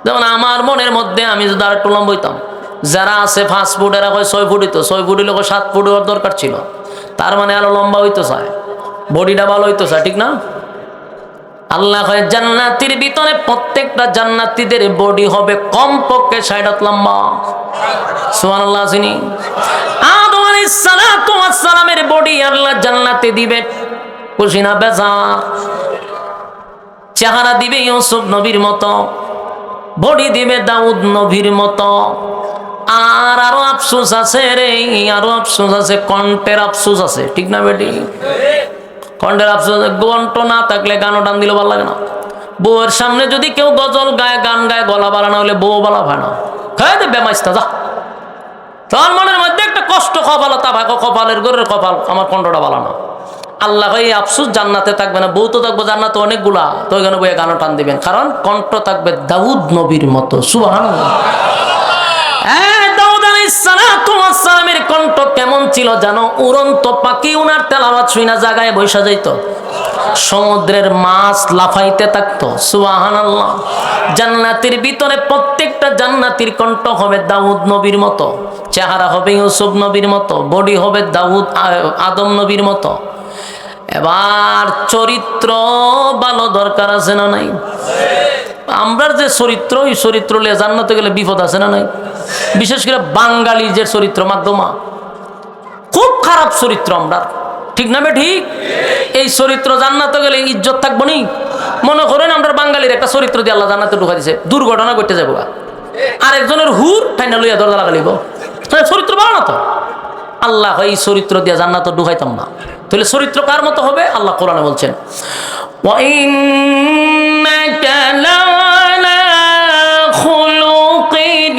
যেমন আমার মনের মধ্যে, আমি যদি আর একটু লম্বা হইতাম, যারা আছে 5 ফুট, এরা কয় 6 ফুট হইতো, 6 ফুট হইলে 7 ফুট হওয়ার দরকার ছিল। তার মানে আরো লম্বা হইতে চায়, বডিটা ভালো হইতে চায়, ঠিক না? আল্লাহ কয় জান্নাতের ভিতরে প্রত্যেকটা জান্নাতীদের বডি হবে কমপক্ষে 60 হাত লম্বা। সুবহানাল্লাহ। চিনি আদম আলাইহিস সালাতু ওয়াস সালামের বডি আল্লাহ জান্নাতে দিবে, খুশি না বেজার? চেহারা দিবে ইউসুফ নবীর মতো, বডি দিবে দাউদ নবীর মতো। আর আরো আফসোস আছে রে, আরো আফসোস আছে, কণ্ঠের আফসোস আছে, ঠিক না বেটি? কণ্ঠের আফসোস। কণ্ঠ না থাকলে গানও টান দিলে ভালো লাগে না। বউয়ের সামনে যদি কেউ গজল গায়, গান গায়, গলা বালা না হলে বউ বালা হয় না, খাই দে বেমাইস্তা যা। তোর মনের মধ্যে একটা কষ্ট, কপালতা ভাগো, কপালের ঘরের কপাল, আমার কণ্ঠটা বালা না। আল্লাহ এই আফসোস জান্নাতে থাকবে না। বউ তো থাকবো জান্নাতে অনেকগুলা, তো ওইখানে বইয়ে গানও টান দিবেন, কারণ কণ্ঠ থাকবে দাউদ নবীর মতো। সুবহানাল্লাহ। দাউদ আলাইহিস সালাতু ওয়াস সালামের কণ্ঠ কেমন ছিল ছিল জানো, উড়ন্ত পাখি উনার তেলাওয়াত শুইনা জায়গায় বৈশা যাইত, সমুদ্রের মাছ লাফাইতে থাকতো। সুবহানাল্লাহ। জান্নাতের ভিতরে প্রত্যেকটা জান্নাতীর কণ্ঠ হবে দাউদ নবীর মতো, চেহারা হবে ইউসুফ নবীর মতো, বডি হবে আদম নবীর মতো। এবার চরিত্র ভালো দরকার আছে না নাই? আমরা যে চরিত্র, এই চরিত্র নিয়ে জান্নাতে গেলে বিপদ আছে না নাই? বিশেষ করে বাঙালি যে চরিত্র মাধ্যমা, খুব খারাপ চরিত্র আমরা, ঠিক না? ঠিক। এই চরিত্র জান্নাতে গেলে ইজ্জত থাকবো নি? মনে করেন আমরা বাঙালির একটা চরিত্র দিয়ে আল্লাহ জান্নাতে ঢুকা দিছে, দুর্ঘটনা করতে যাবো, আর একজনের হুর ঠান্ডা লইয়া দরজা লাগালিব, চরিত্র ভালো না তো। আল্লাহ এই চরিত্র দিয়ে জান্নাতে ঢুকাইতাম না। তাহলে চরিত্র কার মতো হবে? আল্লাহ কোরআনে বলছেন, ওয়াইন্নাকা লাআলা খুলুকিন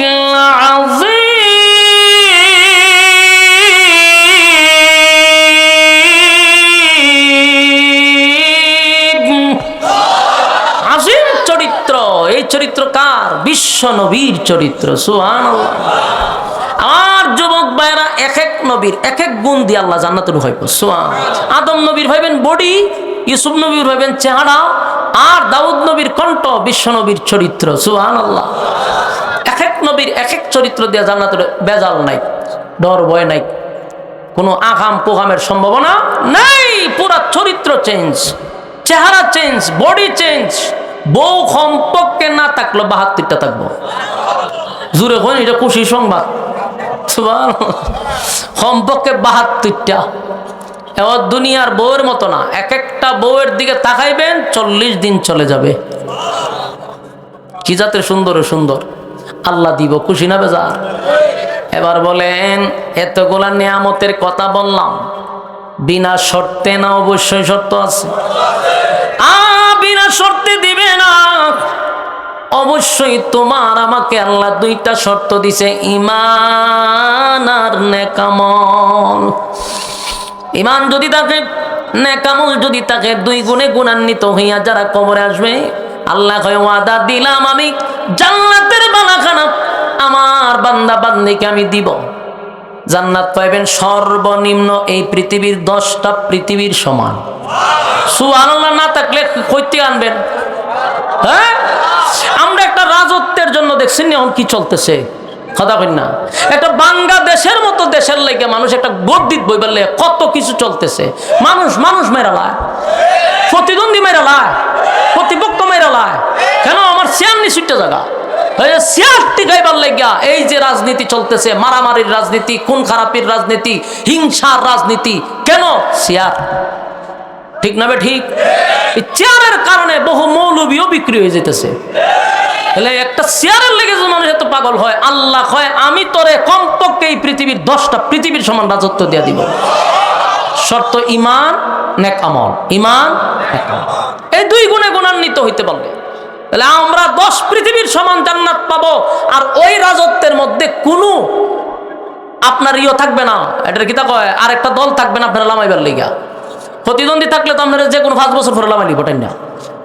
আযীম চরিত্র। এই চরিত্র কার? বিশ্ব নবীর চরিত্র। সুবহানাল্লাহ। আর যুবক ভাইরা, এক এক নবীর এক এক গুণ দিয়ে আল্লাহ জান্নাতে ঢুকাইব। সুবহানাল্লাহ। আদম নবীর ভাইবেন বডি, ইউসুফ নবীর ভাইবেন চেহারা, আর দাউদ নবীর কণ্ঠ, বিশ্ব নবীর চরিত্র। সুবহানাল্লাহ। এক এক নবীর এক এক চরিত্র দিয়ে জান্নাতে, বেজাল নাই, ডর ভয় নাই, কোনো আগাম পোগামের সম্ভাবনা নাই। পুরা চরিত্র চেঞ্জ, চেহারা চেঞ্জ, বডি চেঞ্জ। বউ সম্পর্কে না থাকলো 72টা থাকবো। জুড়ে হয় এটা খুশি সংবাদ। সম্পর্কে 72টা। এবার দুনিয়ার বউয়ের মতো না, এক একটা বউয়ের দিকে তাকাইবেন 40 দিন চলে যাবে। কি জাতের সুন্দর সুন্দর আল্লাহ দিব, খুশি না বেজার? এবার বলেন, এতগুলা নিয়ামতের কথা বললাম, বিনা শর্তে না? অবশ্যই শর্ত আছে। বিনা শর্তে দিবে না। অবশ্যই তোমার আমাকে আল্লাহ 2টা শর্ত দিছে, ঈমান আর নেকামল। ঈমান যদি থাকে, নেকামল যদি থাকে, 2 গুণে গুণান্বিত হইয়া যারা কবরে আসবে, আল্লাহ কয় ওয়াদা দিলাম আমি জান্নাতের বালাখানা আমার বান্দা বান্দিকে আমি দিব। জান্নাত পাইবেন সর্বনিম্ন এই পৃথিবীর 10টা পৃথিবীর সমান। সুবহানাল্লাহ। না থাকলে কইতে আনবেন? হ্যাঁ, আমরা একটা রাজত্বের জন্য দেখছেন এখন কি চলতেছে, কথা কই না? একটা বাংলাদেশের মতো দেশের লেগে মানুষ একটা গর্দিত বইবার লেগে কত কিছু চলতেছে। মানুষ মেরালায়, প্রতিদ্বন্দ্বী মেরালায়, প্রতিপক্ষ মেরালায়। কেন? আমার চেয়ার নিশ্চিত জায়গা, চেয়ার টিকাইবার লেগা এই যে রাজনীতি চলতেছে, মারামারির রাজনীতি, খুন খারাপির রাজনীতি, হিংসার রাজনীতি। কেন? চেয়ার, ঠিক না? ঠিক। চেয়ারের কারণে বহু মৌলবীও বিক্রি হয়ে যেতেছে। একটা চেয়ারের লেগে যে মানুষ এত পাগল হয়, আল্লাহ হয় আমি তোরে কমপক্ষে এই পৃথিবীর 10টা পৃথিবীর সমান রাজত্ব দিয়ে দিব। শর্ত ঈমান নেকামল। ঈমান এই 2 গুণে গুণান্বিত হইতে পারলে তাহলে আমরা 10 পৃথিবীর সমান জান্নাত পাবো। আর ওই রাজত্বের মধ্যে কোনো আপনার থাকবে না, এটার কিতা কয়, আর একটা দল থাকবে না আপনারা লামাইবার লেগা। প্রতিদ্বন্দ্বী থাকলে তো আপনারা যে কোনো 5 বছর পরে লামাই লিবটাই না।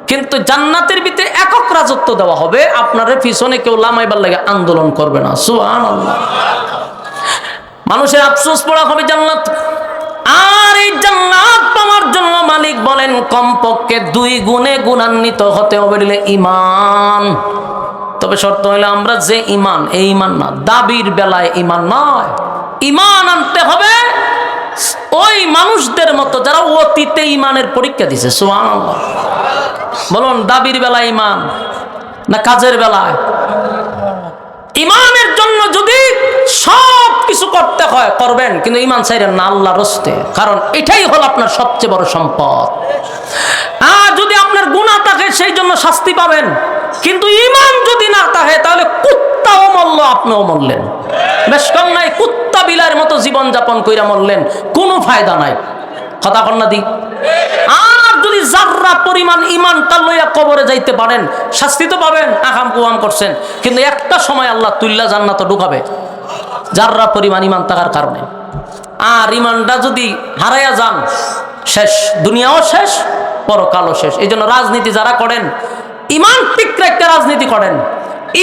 কিন্তু জান্নাতের ভিতরে একক রাজত্ব দেওয়া হবে, আপনার পিছনে কেউ লামাইবার লাগে আন্দোলন করবে না। সুবহানাল্লাহ। মানুষের আফসোস পড়া হবে জান্নাত। আর এই জান্নাত পাওয়ার জন্য মালিক বলেন কমপক্ষে 2 গুণে গুণান্বিত হতে হবে ঈমান। তবে শর্ত হইলে আমরা যে ঈমান, এই ঈমান না, দাবির বেলায় ঈমান নয়। ঈমান আনতে হবে ওই মানুষদের মতো যারা অতীতে ঈমানের পরীক্ষা দিছে। সুবহানাল্লাহ। বলুন, দাবির বেলায় ঈমান না কাজের বেলায়? ঈমানের জন্য যদি সব কিছু করতে হয় করবেন, কিন্তু ঈমান ছাইরেন না আল্লাহর রাস্তে, কারণ এটাই হলো আপনার সবচেয়ে বড় সম্পদ। আর যদি আপনার গুনাহ থাকে সেই জন্য শাস্তি পাবেন, কিন্তু ঈমান যদি না থাকে তাহলে কুত্তাও মরল আপনিও মরলেন। বেশ কম নাই, কুত্তা বিলার মতো জীবন যাপন কইরা মরলেন, কোনো ফায়দা নাই। কথা কন না দি? আর যদি জাররা পরিমাণ ঈমানটা লইয়া কবরে যাইতে পারেন, শাস্তি তো পাবেন, আকাম কুয়াম করছেন, কিন্তু একটা সময় আল্লাহ তুল্লা জান্নাতে ঢুকাবে জাররা পরিমাণ ঈমান থাকার কারণে। আর ঈমানটা যদি হারাইয়া যান, শেষ, দুনিয়াও শেষ, পরকালও শেষ। এই জন্য রাজনীতি যারা করেন, ঈমান ঠিক রেখে রাজনীতি করেন,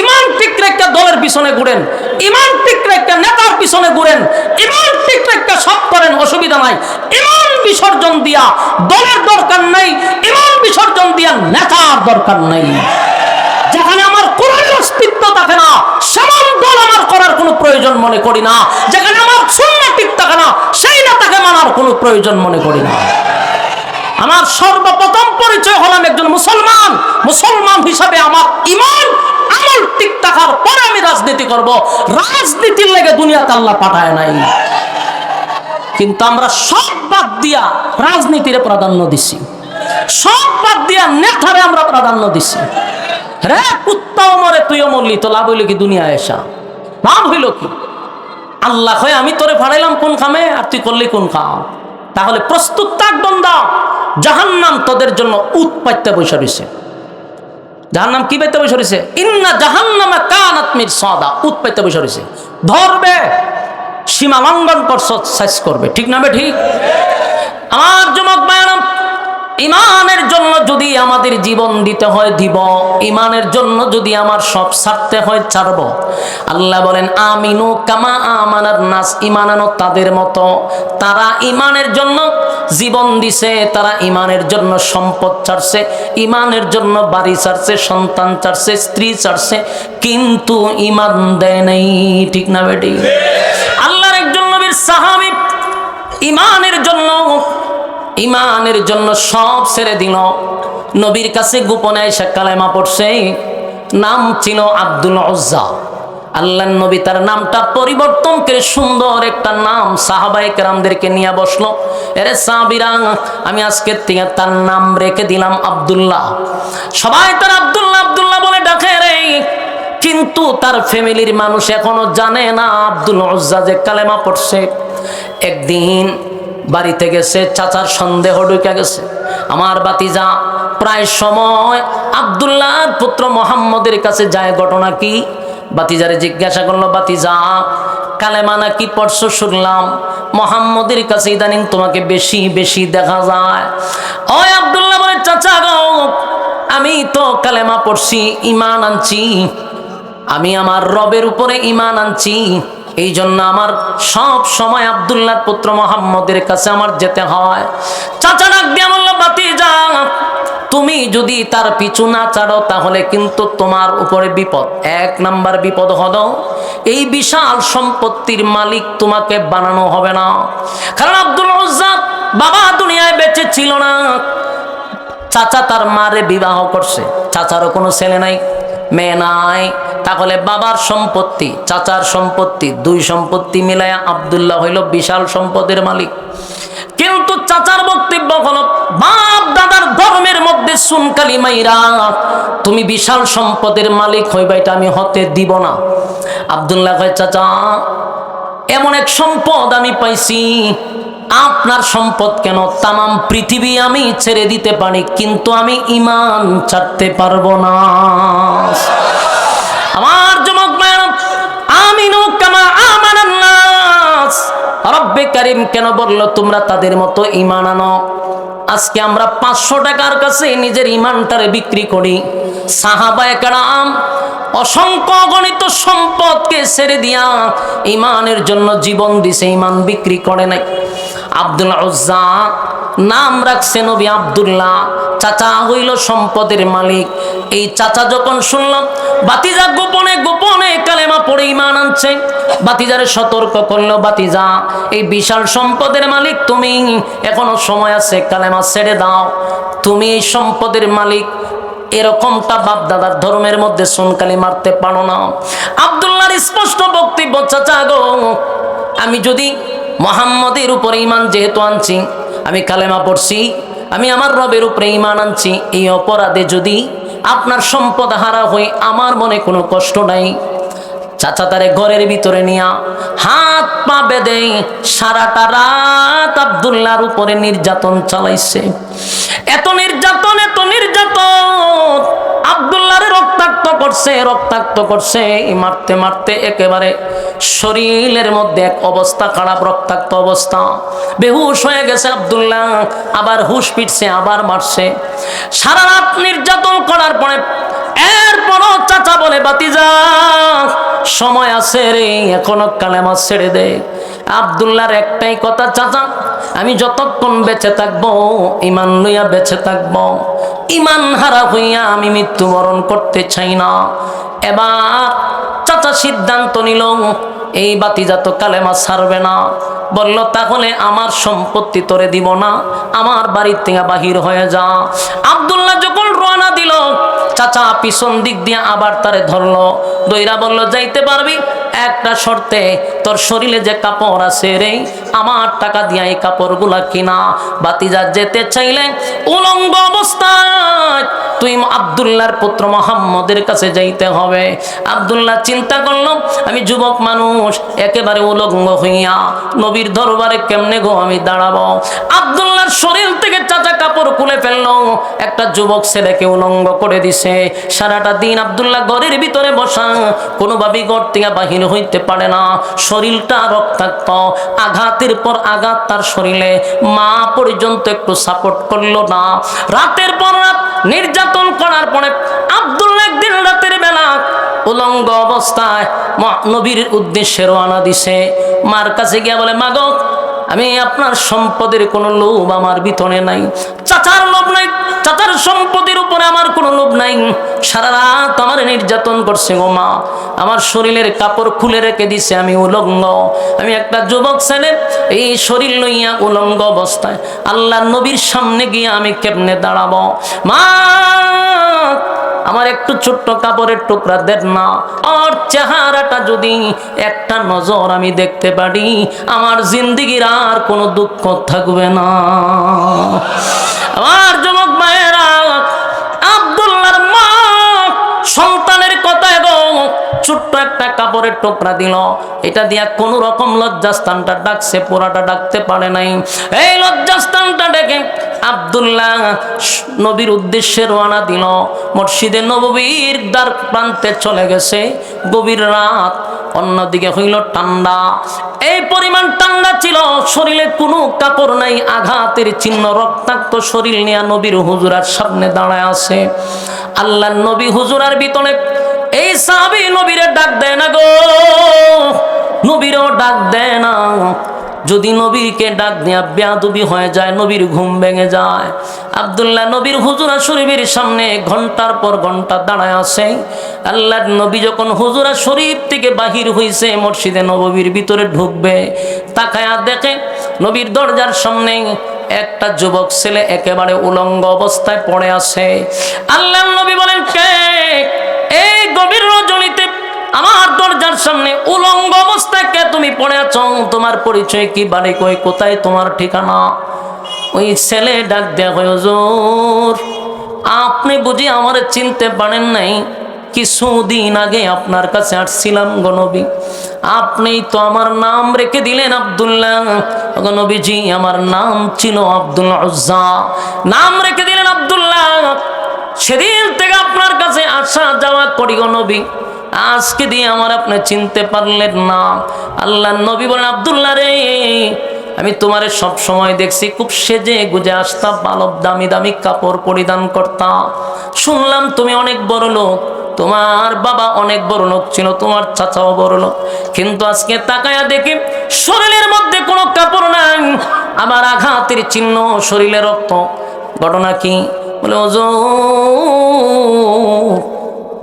ঈমান ঠিক রেখে দলের পিছনে ঘুরেন, ঈমান ঠিক রেখে নেতার পিছনে ঘুরেন, ঈমান ঠিক রেখে সব অসুবিধা নাই। ইমান বিসর্জন দিয়া দলের দরকার নাই, ইমান বিসর্জন দিয়া নেতার দরকার নাই। যেখানে আমার কোরআনের অস্তিত্ব থাকে না সেমন দল আমার করার কোনো প্রয়োজন মনে করি না। যেখানে আমার সুন্নাহ ঠিক থাকে না সেই নেতাকে মানার কোনো প্রয়োজন মনে করি না। আমার সর্বপ্রথম পরিচয় হলাম একজন মুসলমান। মুসলমান হিসাবে আমার ইমান আমল ঠিক থাকার পরে আমি রাজনীতি করব। রাজনীতির লেগে দুনিয়াতে আল্লাহ পাঠায় নাই। কিন্তু আমরা সব বাদ দিয়া রাজনীতিরে প্রাধান্য দিছি, সব বাদ দিয়া নেতারে আমরা প্রাধান্য দিছি। রে কুত্তাও মরে তুইও মরলি, তো লাভ হইল কি? দুনিয়া এসা লাভ হইল কি? আল্লাহ কয় আমি তোরে ফাড়াইলাম কোন কামে, আর তুই করলি কোন কাম? তাহলে প্রস্তুত থাক বান্দা, জাহান্নাম তোদের জন্য উত পাইতে বসে রইছে। জাহান্নাম কি পাইতে বসে রইছে? ইন্না জাহান্নামা কানাত মিরসাদা, উত পাইতে বসে রইছে। ধরবে, সীমা লঙ্ঘন করছ, শেষ করবে। ঠিক না বে ঠিক? আমার যুবক ভাইরা, ইমানের জন্য যদি আমাদের জীবন দিতে হয় দিব, ইমানের জন্য যদি আমার সব ছাড়তে হয় ছাড়ব। আল্লাহ বলেন আমিনু কামা আমানান নাস, ইমান আনো তাদের মতো। তারা ইমানের জন্য জীবন দিছে, তারা ইমানের জন্য সম্পদ ছাড়ছে, ইমানের জন্য বাড়ি ছাড়ছে, সন্তান ছাড়ছে, স্ত্রী ছাড়ছে, কিন্তু ইমান দেয় নাই। ঠিক না বেটি? আল্লাহর একজন নবীর সাহাবী ইমানের জন্য সব ছেড়ে দিল। নবীর কাছে গোপনে এসে কালেমা পড়ছে। নাম ছিল আব্দুল উজ্জা। আল্লাহর নবী তার নামটা পরিবর্তন করে সুন্দর একটা নাম সাহাবায়ে কেরামদেরকে নিয়ে বসলো। এরে সাহাবীরা, আমি আজকে থেকে তার নাম রেখে দিলাম আব্দুল্লাহ। সবাই তার আব্দুল্লাহ আব্দুল্লাহ বলে ডাকে রে। কিন্তু তার ফ্যামিলির মানুষ এখনো জানে না আব্দুল উজ্জা যে কালেমা পড়ছে। একদিন বাড়িতে গেছে, চাচার সন্দেহ ঢুকে গেছে। আমার ভাতিজা প্রায় সময় আব্দুল্লাহর পুত্র মোহাম্মদের কাছে যায়। ঘটনা কি? ভাতিজারে জিজ্ঞাসা করলো, ভাতিজা কালেমা নাকি পড়ছো শুনলাম, মোহাম্মদের কাছে ইদানিং তোমাকে বেশি বেশি দেখা যায়। ওই আব্দুল্লাহ বলে, চাচা গো, আমি তো কালেমা পড়ছি, ইমান আনছি, আমি আমার রবের উপরে ইমান আনছি, এই জন্য আমার সব সময় আব্দুল্লাহর পুত্র মোহাম্মদের কাছে আমার যেতে হয়। চাচা ডাক দিয়া বলল, ভাতিজা তুমি যদি তার পিছু না ছাড়ো তাহলে কিন্তু তোমার উপরে বিপদ। এক নাম্বার বিপদ হলো এই বিশাল সম্পত্তির মালিক তোমাকে বানানো হবে না। কারণ আব্দুল উজ্জা বাবা দুনিয়ায় বেঁচে ছিল না। চাচা তার মারে বিবাহ করছে, চাচারও কোনো ছেলে নাই, মেয়ে নাই। তাহলে বাবার সম্পত্তি, চাচার সম্পত্তি, দুই সম্পত্তি মিলায়া আব্দুল্লাহ হইল বিশাল সম্পদের মালিক। কিন্তু চাচার বক্তব্য হলো, বাপ দাদার ধর্মের মধ্যে সুনকালি মাইরা তুমি বিশাল সম্পদের মালিক হইবা, এটা আমি হতে দিব না। আব্দুল্লাহ কয়, চাচা এমন এক সম্পদ আমি পাইছি, আপনার সম্পদ কেন, তামাম পৃথিবী আমি ছেড়ে দিতে পারি, কিন্তু আমি ইমান ছাড়তে পারবো না। আমার যুবক ভাইরা, আমিনু কামা আমানান নাস, রব্বে কারীম কেন বলল তোমরা তাদের মতো ঈমান আনো? আজকে আমরা 500 টাকার কাছে নিজের ঈমানটারে বিক্রি করি। সাহাবায়ে কেরাম অসংখ্য অগণিত সম্পদকে ছেড়ে দিয়া ঈমানের জন্য জীবন দিছে, ঈমান বিক্রি করে নাই। আব্দুল উজ্জা নাম রাখছে নবী আব্দুল্লাহ, চাচা হইল সম্পদের মালিক। এই চাচা যখন শুনলাম ভাতিজা গোপনে গোপনে কালেমা পড়ে ঈমান আনছে, ভাতিজারে সতর্ক করলো, ভাতিজা এই বিশাল সম্পদের মালিক তুমি, এখনো সময় আছে, কালেমা ছেড়ে দাও, তুমি এই সম্পদের মালিক। এরকমটা বাপ দাদার ধর্মের মধ্যে সুনকালি মারতে পারো না। আব্দুল্লাহর স্পষ্ট বক্তব্য, চাচা গো, আমি যদি মুহাম্মদের উপরে ঈমান যেহেতু আনছি, আমি কালেমা পড়ছি, আমি আমার রবের উপরে ঈমান আনছি, এই অপরাধে যদি আপনার সম্পদ হারা হই আমার মনে কোনো কষ্ট নাই। চাচা তারে ঘরের ভিতরে নিয়া হাত পা বেঁধে সারাটা রাত আব্দুল্লাহর উপরে নির্যাতন চালাইছে। এত নির্যাতন আব্দুল্লাহরে রক্তাক্ত করছে, মারতে মারতে একেবারে শরীরের মধ্যে এক অবস্থা খারাপ, রক্তাক্ত অবস্থা, বেহুশ হয়ে গেছে আব্দুল্লাহ। আবার হুশ ফিরছে, আবার মারছে। সারা রাত নির্যাতন করার পরে এরপরও চাচা বলে, ভাতিজা সময় আছে রে, এখনো কালেমা ছেড়ে দে। আব্দুল্লাহর একটাই কথা, চাচা আমি যতক্ষণ বেঁচে থাকবো ঈমান লইয়া বেঁচে থাকবো, ঈমান হারা হইয়া আমি মৃত্যুবরণ করতে চাই না। এবার চাচা সিদ্ধান্ত নিল এই বাতিজা তো কালেমা ছাড়বে না। বলল তাহলে আমার সম্পত্তি তোরে দিব না, আমার বাড়ির থেকে বাহির হয়ে যা। আব্দুল্লাহ যখন রওনা দিল, চাচা পিছন দিক দিয়ে আবার তারে ধরলো, দইরা বলল যাইতে পারবি একটা শর্তে, তোর শরীরে যে কাপড় আছে রে আমার টাকা দিয়া এই কাপড়গুলা কিনা। বাতিজা যেতে চাইলে উলঙ্গ অবস্থায় তুই আব্দুল্লাহর পুত্র মুহাম্মদের কাছে যাইতে হবে। আব্দুল্লাহ চিন্তা করলো আমি যুবক মানুষ একেবারে উলঙ্গ হইয়া নবীর দরবারে কেমনে গো আমি দাঁড়াবো। আব্দুল্লাহর শরীর থেকে চাচা কাপড় খুলে ফেললো, একটা যুবক ছেলেকে উলঙ্গ করে দিছে। সারাটা দিন আব্দুল্লাহ ঘরের ভিতরে বসা, কোনোভাবেই ঘর থেকে বাহির হইতে পারে না, শরীরটা রক্তাক্ত, আঘাতের পর আঘাত তার শরীরে, মা পর্যন্ত একটু সাপোর্ট করলো না। রাতের পর রাত নির্যাতন করার পরে আব্দুল্লাহ একদিন রাতের বেলা উলঙ্গ অবস্থায় নবীর উদ্দেশ্যে রওনা দিছে। মার কাছে গিয়া বলে মা গো, আমি আপনার সম্পদের কোনো লোভ আমার ভিতরে নাই, চাচার লোভ নাই, চাচার সম্পদের উপরে আমার কোনো লোভ নাই। সারা রাত আমার নির্যাতন করছে গো মা, আমার শরীরের কাপড় খুলে রেখে দিছে, আমি উলঙ্গ, আমি একটা যুবক ছেলে এই শরীর লইয়া উলঙ্গ অবস্থায় আল্লাহ নবীর সামনে গিয়ে আমি কেমনে দাঁড়াবো। মা আমার একটু ছোট্ট কাপড়ের টুকরা দেন না, আর চেহারাটা যদি একটা নজর আমি দেখতে পারি আমার জিন্দেগির আর কোনো দুঃখ থাকবে না। আমার যুবক ভাইয়েরা, আব্দুল্লাহর মা সন্তানের কথা এবং ছোট্ট একটা কাপড়ের টুকরা দিল, এটা দিয়া কোন রকম লজ্জাস্থানটা ডাকছে, পুরাটা ডাকতে পারে নাই। এই লজ্জাস্থানটা ডেকে আব্দুল্লাহ নবীর উদ্দেশ্যে রওনা দিল। মসজিদে নববীর দ্বার প্রান্তে চলে গেছে। গভীর রাত, অন্যদিকে হইল ঠান্ডা, এই পরিমাণ ঠান্ডা ছিল, শরীরে কোনো কাপড় নাই, আঘাতের চিহ্ন, রক্তাক্ত শরীর নিয়ে নবীর হুজুরার সামনে দাঁড়ায় আছে। আল্লাহ নবী হুজুরার ভিতরে এই সাহাবী নবীরে ডাক দেয় না গো, নবীরও ডাক দেয় না। যদি নবীকে ডাক দিয়া বেয়াদবি হয়ে যায়, নবীর ঘুম ভেঙে যায়। আব্দুল্লাহ নবীর হুজুরা শরীফের সামনে ঘন্টার পর ঘন্টা দাঁড়ায় আছে। আল্লাহর নবী যখন হুজুরা শরীফ থেকে বাহির হইছে, মসজিদে নববীর ভিতরে ঢুকবে, তাকায়া দেখে নবীর দরজার সামনে একটা যুবক ছেলে একেবারে উলঙ্গ অবস্থায় পড়ে আছে। আল্লাহর নবী বলেন, কে এই গভীর রজনীতে আমার দরজার সামনে উলঙ্গ অবস্থায় কে তুমি পড়ে আছো? তোমার পরিচয় কি, বাড়ি কই, কোথায় তোমার ঠিকানা? ওই ছেলে ডাক দেয়া, হুজুর আপনি বুঝি আমার চিনতে পারেন নাই? কিছুদিন আগে আপনার কাছে আসছিলাম গো নবী, আপনি তো আমার নাম রেখে দিলেন আব্দুল্লাহ। গো নবীজি আমার নাম ছিল আব্দুল উজ্জা, নাম রেখে দিলেন আব্দুল্লাহ। সেদিন থেকে আপনার কাছে আসা যাওয়া করি গো নবী, আজকে দিয়ে আমার আপনি চিনতে পারলেন না। আল্লাহ নবী বলেন, আব্দুল্লাহ রে, আমি তোমারে সব সময় দেখছি খুব সেজে গুজে আসতাম, ভালো দামি দামি কাপড় পরিধান করতাম। শুনলাম তুমি অনেক বড় লোক, তোমার বাবা অনেক বড় লোক ছিল, তোমার চাচাও বড় লোক, কিন্তু আজকে তাকায়া দেখি শরীরের মধ্যে কোনো কাপড় নাই, আমার আঘাতের চিহ্ন, শরীরে রক্ত। ঘটনা কি? বলে হুজুর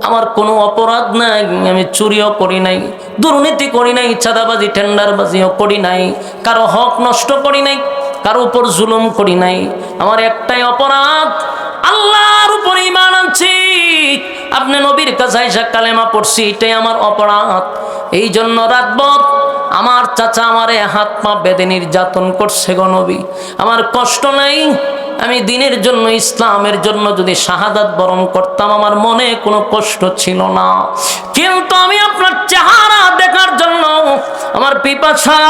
আমার কোনো অপরাধ নাই, আমি চুরিও করি নাই, দুর্নীতি করি নাই, চাঁদাবাজি টেন্ডারবাজিও করি নাই, কারো হক নষ্ট করি নাই, কারো উপর জুলুম করি নাই। আমার একটাই অপরাধ, আল্লাহর উপর ঈমান আনছি, আপনি নবীর কাছে আইসা কালেমা পড়ছি, এটাই আমার অপরাধ। এই জন্য রাতভর আমার চাচা আমারে হাত পা বেঁধে নির্যাতন করছে গো নবী, আমার কষ্ট নাই। আমি দিনের জন্য, ইসলামের জন্য যদি শাহাদাত বরণ করতাম আমার মনে কোনো কষ্ট ছিল না, কিন্তু আমি আপনার চেহারা দেখার জন্য আমার পিপাসা,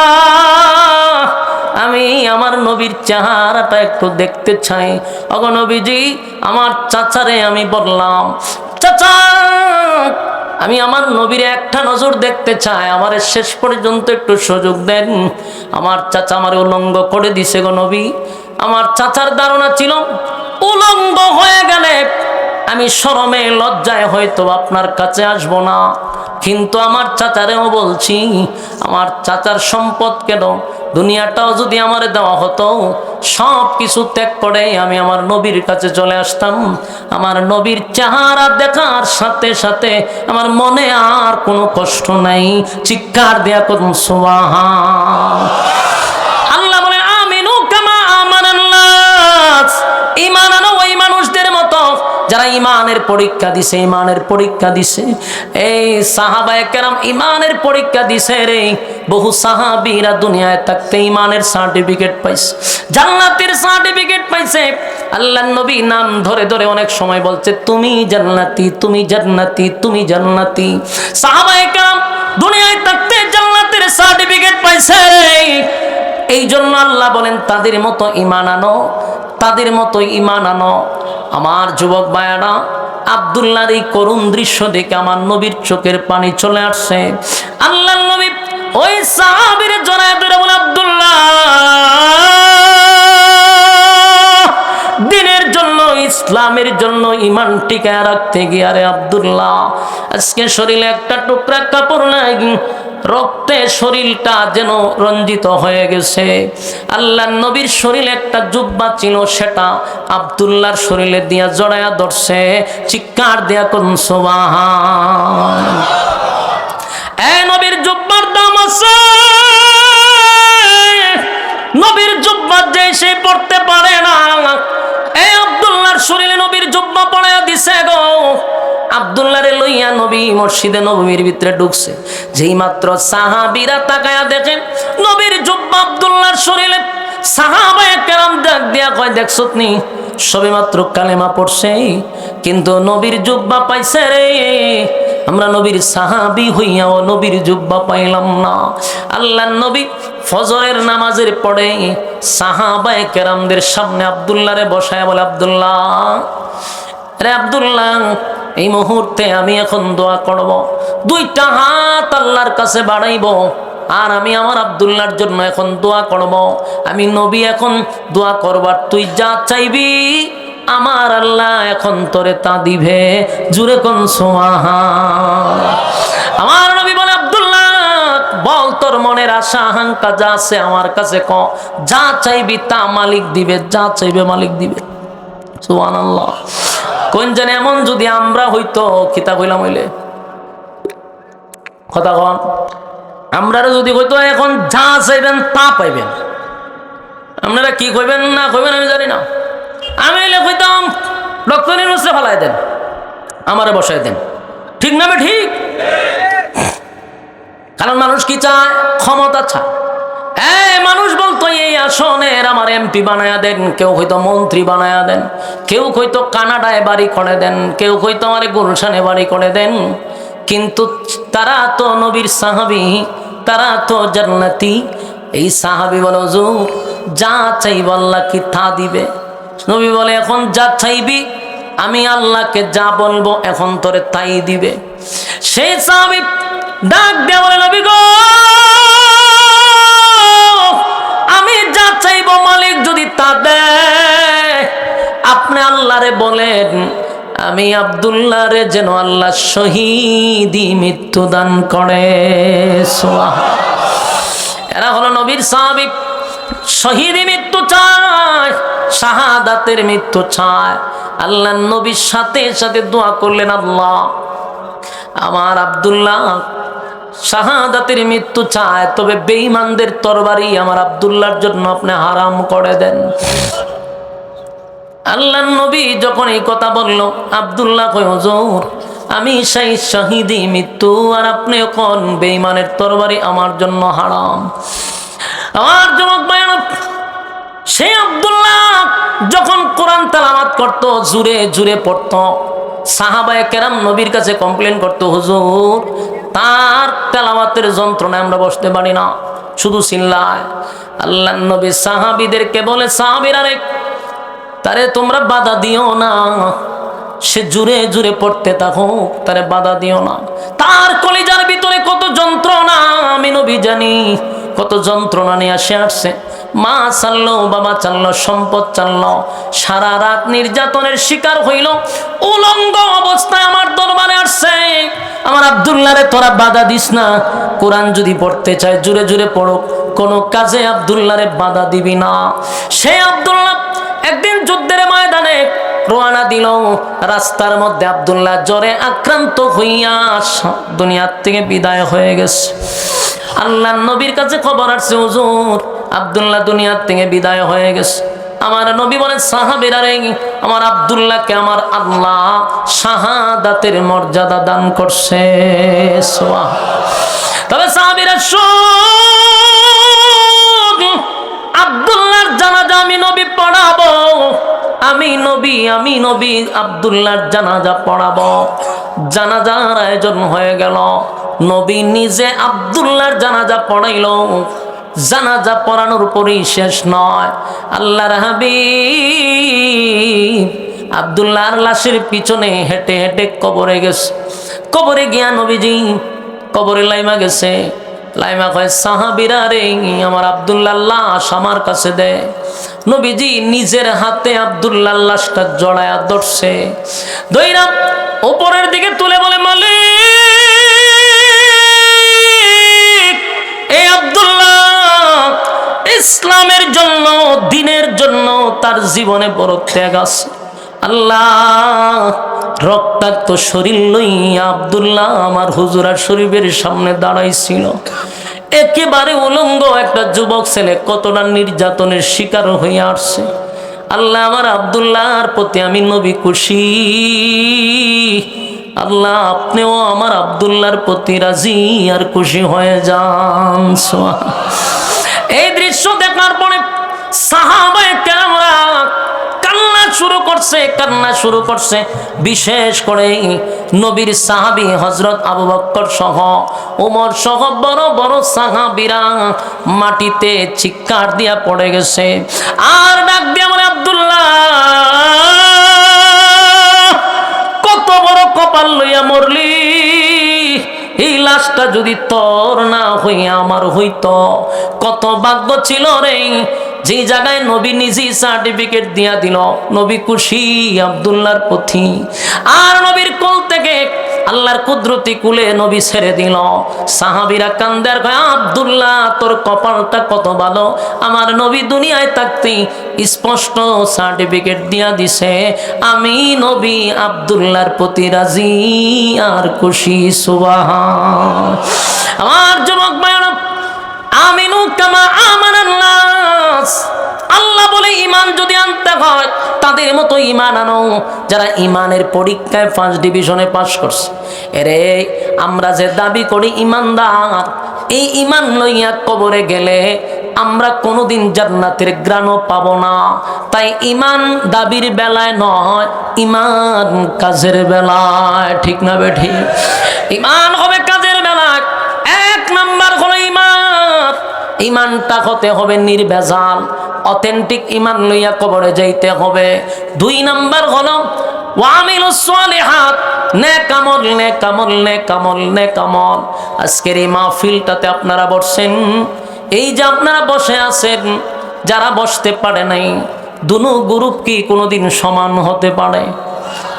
আমি আমার নবীর চেহারাটা একটু দেখতে চাই। ওগো নবীজি, আমার চাচারে আমি বললাম, চাচা আমি আমার নবীর একটা নজর দেখতে চাই, আমার শেষ পর্যন্ত একটু সুযোগ দেন। আমার চাচা আমার উলঙ্গ করে দিছে গো নবী। আমার চাচার ধারণা ছিল উলঙ্গ হয়ে গেলে আমি শরমে লজ্জায় হয়তো আপনার কাছে আসবো না, কিন্তু আমার চাচারেও বলছি, আমার চাচার সম্পদ কেন, দুনিয়াটাও যদি আমার দেওয়া হতো, সব কিছু ত্যাগ করে আমি আমার নবীর কাছে চলে আসতাম। আমার নবীর চেহারা দেখার সাথে সাথে আমার মনে আর কোনো কষ্ট নাই। চিৎকার দেয়া করুন সুবহান। আল্লাহ বলে আমিনু কামা আমানান নাস, ঈমান আনো ওই মানুষদের মতো যারা ইমানের পরীক্ষা দিছে, ইমানের পরীক্ষা দিছে। এই সাহাবায়ে কেরাম ইমানের পরীক্ষা দিছে রে। বহু সাহাবীরা দুনিয়ায় থাকতে ইমানের সার্টিফিকেট পাইছে, জান্নাতের সার্টিফিকেট পাইছে। আল্লাহর নবী নাম ধরে ধরে অনেক সময় বলছে তুমি জান্নাতি, তুমি জান্নাতি, তুমি জান্নাতি। সাহাবায়ে কেরাম দুনিয়ায় থাকতে জান্নাতের সার্টিফিকেট পাইছে। এই জন্য আল্লাহ বলেন তাদের মতো ঈমান আনো, তাদের মতো ঈমান আনো। আমার যুবক ভাইয়েরা, আব্দুল্লাহর এই করুণ দৃশ্য দেখে আমার নবীর চোখের পানি চলে আসছে। আল্লাহর নবী ওই সাহাবীর জড়ায় ধরে বলে আব্দুল্লাহ, দিনের জন্য, ইসলামের জন্য ঈমান টিকায় রাখতে গিয়ে আরে আব্দুল্লাহ আজকে শরীরে একটা টুকরা কাপড় নাই, রক্তে শরীরটা যেন রঞ্জিত হয়ে গেছে। আল্লাহর নবীর শরীরে একটা জুব্বা ছিল, সেটা আব্দুল্লাহর শরীরে দিয়া জড়ায়া ধরছে। চিৎকার দেয়া কোন সুবহান। এই নবীর জুব্বার দাম আছে, নবীর জুব্বা যে সে পড়তে পারে না, এই আব্দুল্লাহর শরীরে নবীর জুব্বা পড়ায়া দিছে গো। আব্দুল্লাহরে লইয়া নবী মসজিদে নববীর ভিতরে ঢুকছে। যেই মাত্র সাহাবীরা তাকায়া দেখেন নবীর জুব্বা আব্দুল্লাহর শরীরে, সাহাবায়ে কেরাম ডাক দিয়া কয় দেখছত নি, সবে মাত্র কালেমা পড়ছে কিন্তু নবীর জুব্বা পাইছে রে। আমরা নবীর সাহাবী হইয়াও নবীর জুব্বা পাইলাম না। আল্লাহর নবী ফজরের নামাজের পরে সাহাবায়ে কেরামদের সামনে আব্দুল্লাহরে বসায় বলে আব্দুল্লাহ, রে আব্দুল্লাহ, এই মুহূর্তে আমি এখন দোয়া করব, দুইটা হাত আল্লাহর কাছে বাড়াইব আর আমি আমার আব্দুল্লাহর জন্য এখন দোয়া করব। আমি নবী এখন দোয়া করবার, তুই যা চাইবি আমার আল্লাহ এখন তোরে তা দিবে। জুরে কোন সুবহান। আমার নবী বলে আব্দুল্লাহ বল তোর মনের আশা আকাঙ্ক্ষা যা আছে আমার কাছে ক, যা চাইবি তা মালিক দিবে, যা চাইবে মালিক দিবে। সুবহানাল্লাহ। কোন জানে এমন যদি আমরা হইতো কিতাব হইলাম হইলে কথা কন, আমরা যদি হইতো এখন যা চাইবেন তা পাইবেন। আপনারা কি কইবেন না কইবেন আমি জানি না। আমি হইলে কইতাম ডক্টর ইউনূসে ফেলাই দেন, আমারে বসাই দেন। ঠিক না? ঠিক। কারণ মানুষ কি চায়? ক্ষমতা চায়। মানুষ বলতো এই আসনের আমার এমপি বানায়া দেন, কেউ হয়তো মন্ত্রী বানায়া দেন, কেউ হয়তো কানাডায় বাড়ি করে দেন, কেউ হয়তো আমার গুলশানে বাড়ি করে দেন। কিন্তু তারা তো নবীর সাহাবী, তারা তো জান্নাতি। এই সাহাবী বলে হুজুর যা চাইব আল্লাহ কি তা দিবে। নবী বলে এখন যা চাইবি আমি আল্লাহকে যা বলবো এখন তোরে তাই দিবে। সেই সাহাবী ডাক দেয়া বলে নবী গো, আমি যা চাইব মালিক যদি তা দেয়, আপনি আল্লাহরে বলেন আমি আব্দুল্লাহরে যেন আল্লাহ শহীদি মৃত্যু দান করে। এরা হলো নবীর সাহাবী, শহীদি মৃত্যু চায়, শাহাদাতের মৃত্যু চায়। আল্লাহ নবীর সাথে সাথে দোয়া করলেন, আল্লাহ আমার আব্দুল্লাহ শাহাদাতের মৃত্যু চায়, তবে বেঈমানদের তরবারি আমার আব্দুল্লাহর জন্য আপনি হারাম করে দেন। আল্লাহর নবী যখন এই কথা বলল, আব্দুল্লাহ কয় হুজুর আমি সেই শহীদি মৃত্যু আর আপনি কোন বেঈমানের তরবারি আমার জন্য হারাম। আমার যুবক ভাইরা, সেই আব্দুল্লাহ যখন কোরআন তেলাওয়াত করত জুরে জুরে পড়ত, সাহাবায়ে কেরাম নবীর কাছে কমপ্লেন করত, হুজুর তার তেলাওয়াতের যন্ত্রণায় আমরা বসতে পারি না, শুধু চিল্লায়। আল্লাহর নবী সাহাবীদেরকে বলে, সাহাবীরা রে তারে তোমরা বাধা দিও না, সে জুরে জুরে পড়তে থাকো, তারে বাধা দিও না। তার কলিজার ভিতরে কত যন্ত্রণা আমি নবী জানি, কত যন্ত্রণা নিয়ে আসে আসছে। মা চাললো, বাবা চাললো, সম্পদ চাললো, সারা রাত নির্যাতনের শিকার হইল। উলঙ্গ অবস্থায় আমার দরবারে আসছে, আমার আব্দুল্লাহ রে তোরা বাধা দিস না, কোরআন যদি পড়তে চায় জুড়ে জুড়ে পড়ো, কোনো কাজে আব্দুল্লাহ রে বাধা দিবি না। সে আব্দুল্লাহ একদিন যুদ্ধের ময়দানে রওনা দিল। রাস্তার মধ্যে আব্দুল্লাহ জ্বরে আক্রান্ত হইয়া দুনিয়ার থেকে বিদায় হয়ে গেছে। আল্লাহর নবীর কাছে খবর আসছে, হুজুর আব্দুল্লাহ দুনিয়ার থেকে বিদায় হয়ে গেছে। আমার নবী বলেন, সাহাবীরা রে, আমার আব্দুল্লাহকে আমার আল্লাহ শাহাদাতের মর্যাদা দান করছে। তবে সাহাবীরা শুন, আব্দুল্লাহর জানাজা আমি নবী পড়াবো, আমি নবী আব্দুল্লাহর জানাজা পড়াবো। জানাজার আয়োজন হয়ে গেল, নবী নিজে আব্দুল্লাহর জানাজা পড়াইল। জানাজা পড়ানোর পরই শেষ নয়, আল্লাহর হাবিব আব্দুল্লাহর লাশের পিছনে হেঁটে হেঁটে কবরে গেছে। কবরে গিয়া নবীজি কবরে লাইমা গেছে। লাইমা কয়, সাহাবীরা রে, আমার আব্দুল্লাহর লাশ আমার কাছে দে। নবীজি নিজের হাতে আব্দুল্লাহর লাশটা জড়ায়া ধরছে, দইরা উপরের দিকে তুলে বলে, মালিক, এই আব্দুল্লাহ ইসলামের জন্য, দ্বীনের জন্য তার জীবনে বড় ত্যাগ আছে। আল্লাহ রক্তাক্ত শরীর লইয়া আব্দুল্লাহ আমার হুজুরার শরীফের সামনে দাঁড়াইছিল। একেবারে উলঙ্গ একটা যুবক ছেলে কতটা নির্যাতনের শিকার হয়ে আসছে। আল্লাহ আমার আব্দুল্লাহর প্রতি আমি নবী খুশি। আল্লাহ আপনিও আমার আব্দুল্লাহর প্রতি রাজি আর খুশি হয়ে যান। এই দৃশ্য দেখার পরে সাহাবায়ে কেরামরা কান্না শুরু করছে। বিশেষ করে নবীর সাহাবী হযরত আবু বকর সহ ওমর সহ বড় বড় সাহাবীরা মাটিতে চিৎকার দিয়া পড়ে গেছে আর ডাক দিয়া বলে, আব্দুল্লাহ কত বড় কপাল লইয়া মরলি, এই লাশটা যদি তোর না হইয়া আমার হইতো, কত ভাগ্য ছিল রে। যে জায়গায় নবী নিজেই সার্টিফিকেট দিয়া দিল, নবী খুশি আব্দুল্লাহর প্রতি। আর নবীর কোল থেকে আল্লাহর কুদরতি কুলে নবী ছেড়ে দিল। সাহাবীরা কান্দে আর কয়, আব্দুল্লাহ তোর কপালটা কত ভালো, আমার নবী দুনিয়ায় থাকতেই স্পষ্ট সার্টিফিকেট দিয়া দিছে, আমি নবী আব্দুল্লাহর প্রতি রাজি আর খুশি। সুবহান। আমার যুবক ভাইরা, আমিনু কামা আমানান নাস। আল্লাহ বলে, ঈমান যদি আনতে হয় তাদের মতো ঈমান আনো যারা ঈমানের পরীক্ষায় ফার্স্ট ডিভিশনে পাস করছে। এরে আমরা যে দাবি করি ঈমানদার, এই ঈমান লইয়া কবরে গেলে আমরা কোনোদিন জান্নাতের গ্রাণও পাবো না। তাই ঈমান দাবির বেলায় নয়, ঈমান কাজের বেলায়। ঠিক না বেঠি? ঈমান হবে কাজের বেলায়। এক নাম্বার হলো ঈমানটা হতে হবে নির্ভেজাল, অথেন্টিক ঈমান লইয়া কবরে যাইতে হবে। 2 নাম্বার হলো ওয়ামিলুস সালিহাত, নেক আমল, নেক আমল, নেক আমল, নেক আমল। আজকের এই মাহফিলটাতে আপনারা বসছেন, এই যে আপনারা বসে আছেন, যারা বসতে পারে নাই, দুনো গ্রুপ কি কোনোদিন সমান হতে পারে?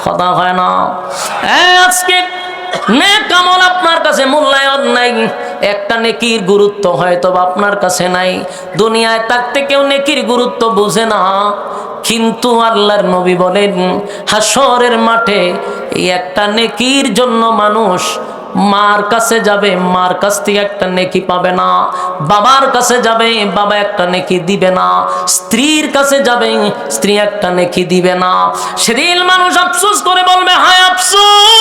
কথা হয় না। আজকে নেক আমল আপনার কাছে মূল্যায়ন নাই, একটা নেকির গুরুত্ব হয়তো আপনার কাছে নাই। দুনিয়ায় থাকতে কেউ নেকির গুরুত্ব বুঝে না, কিন্তু আল্লাহর নবী বলেন হাসরের মাঠে এই একটা নেকির জন্য মানুষ মার কাছে যাবে, মার কাছ থেকে একটা নেকি পাবে না। বাবার কাছে যাবে, বাবা একটা নেকি দিবে না। স্ত্রীর কাছে যাবে, স্ত্রী একটা নেকি দিবে না। সেদিন মানুষ আফসোস করে বলবে, হায় আফসোস,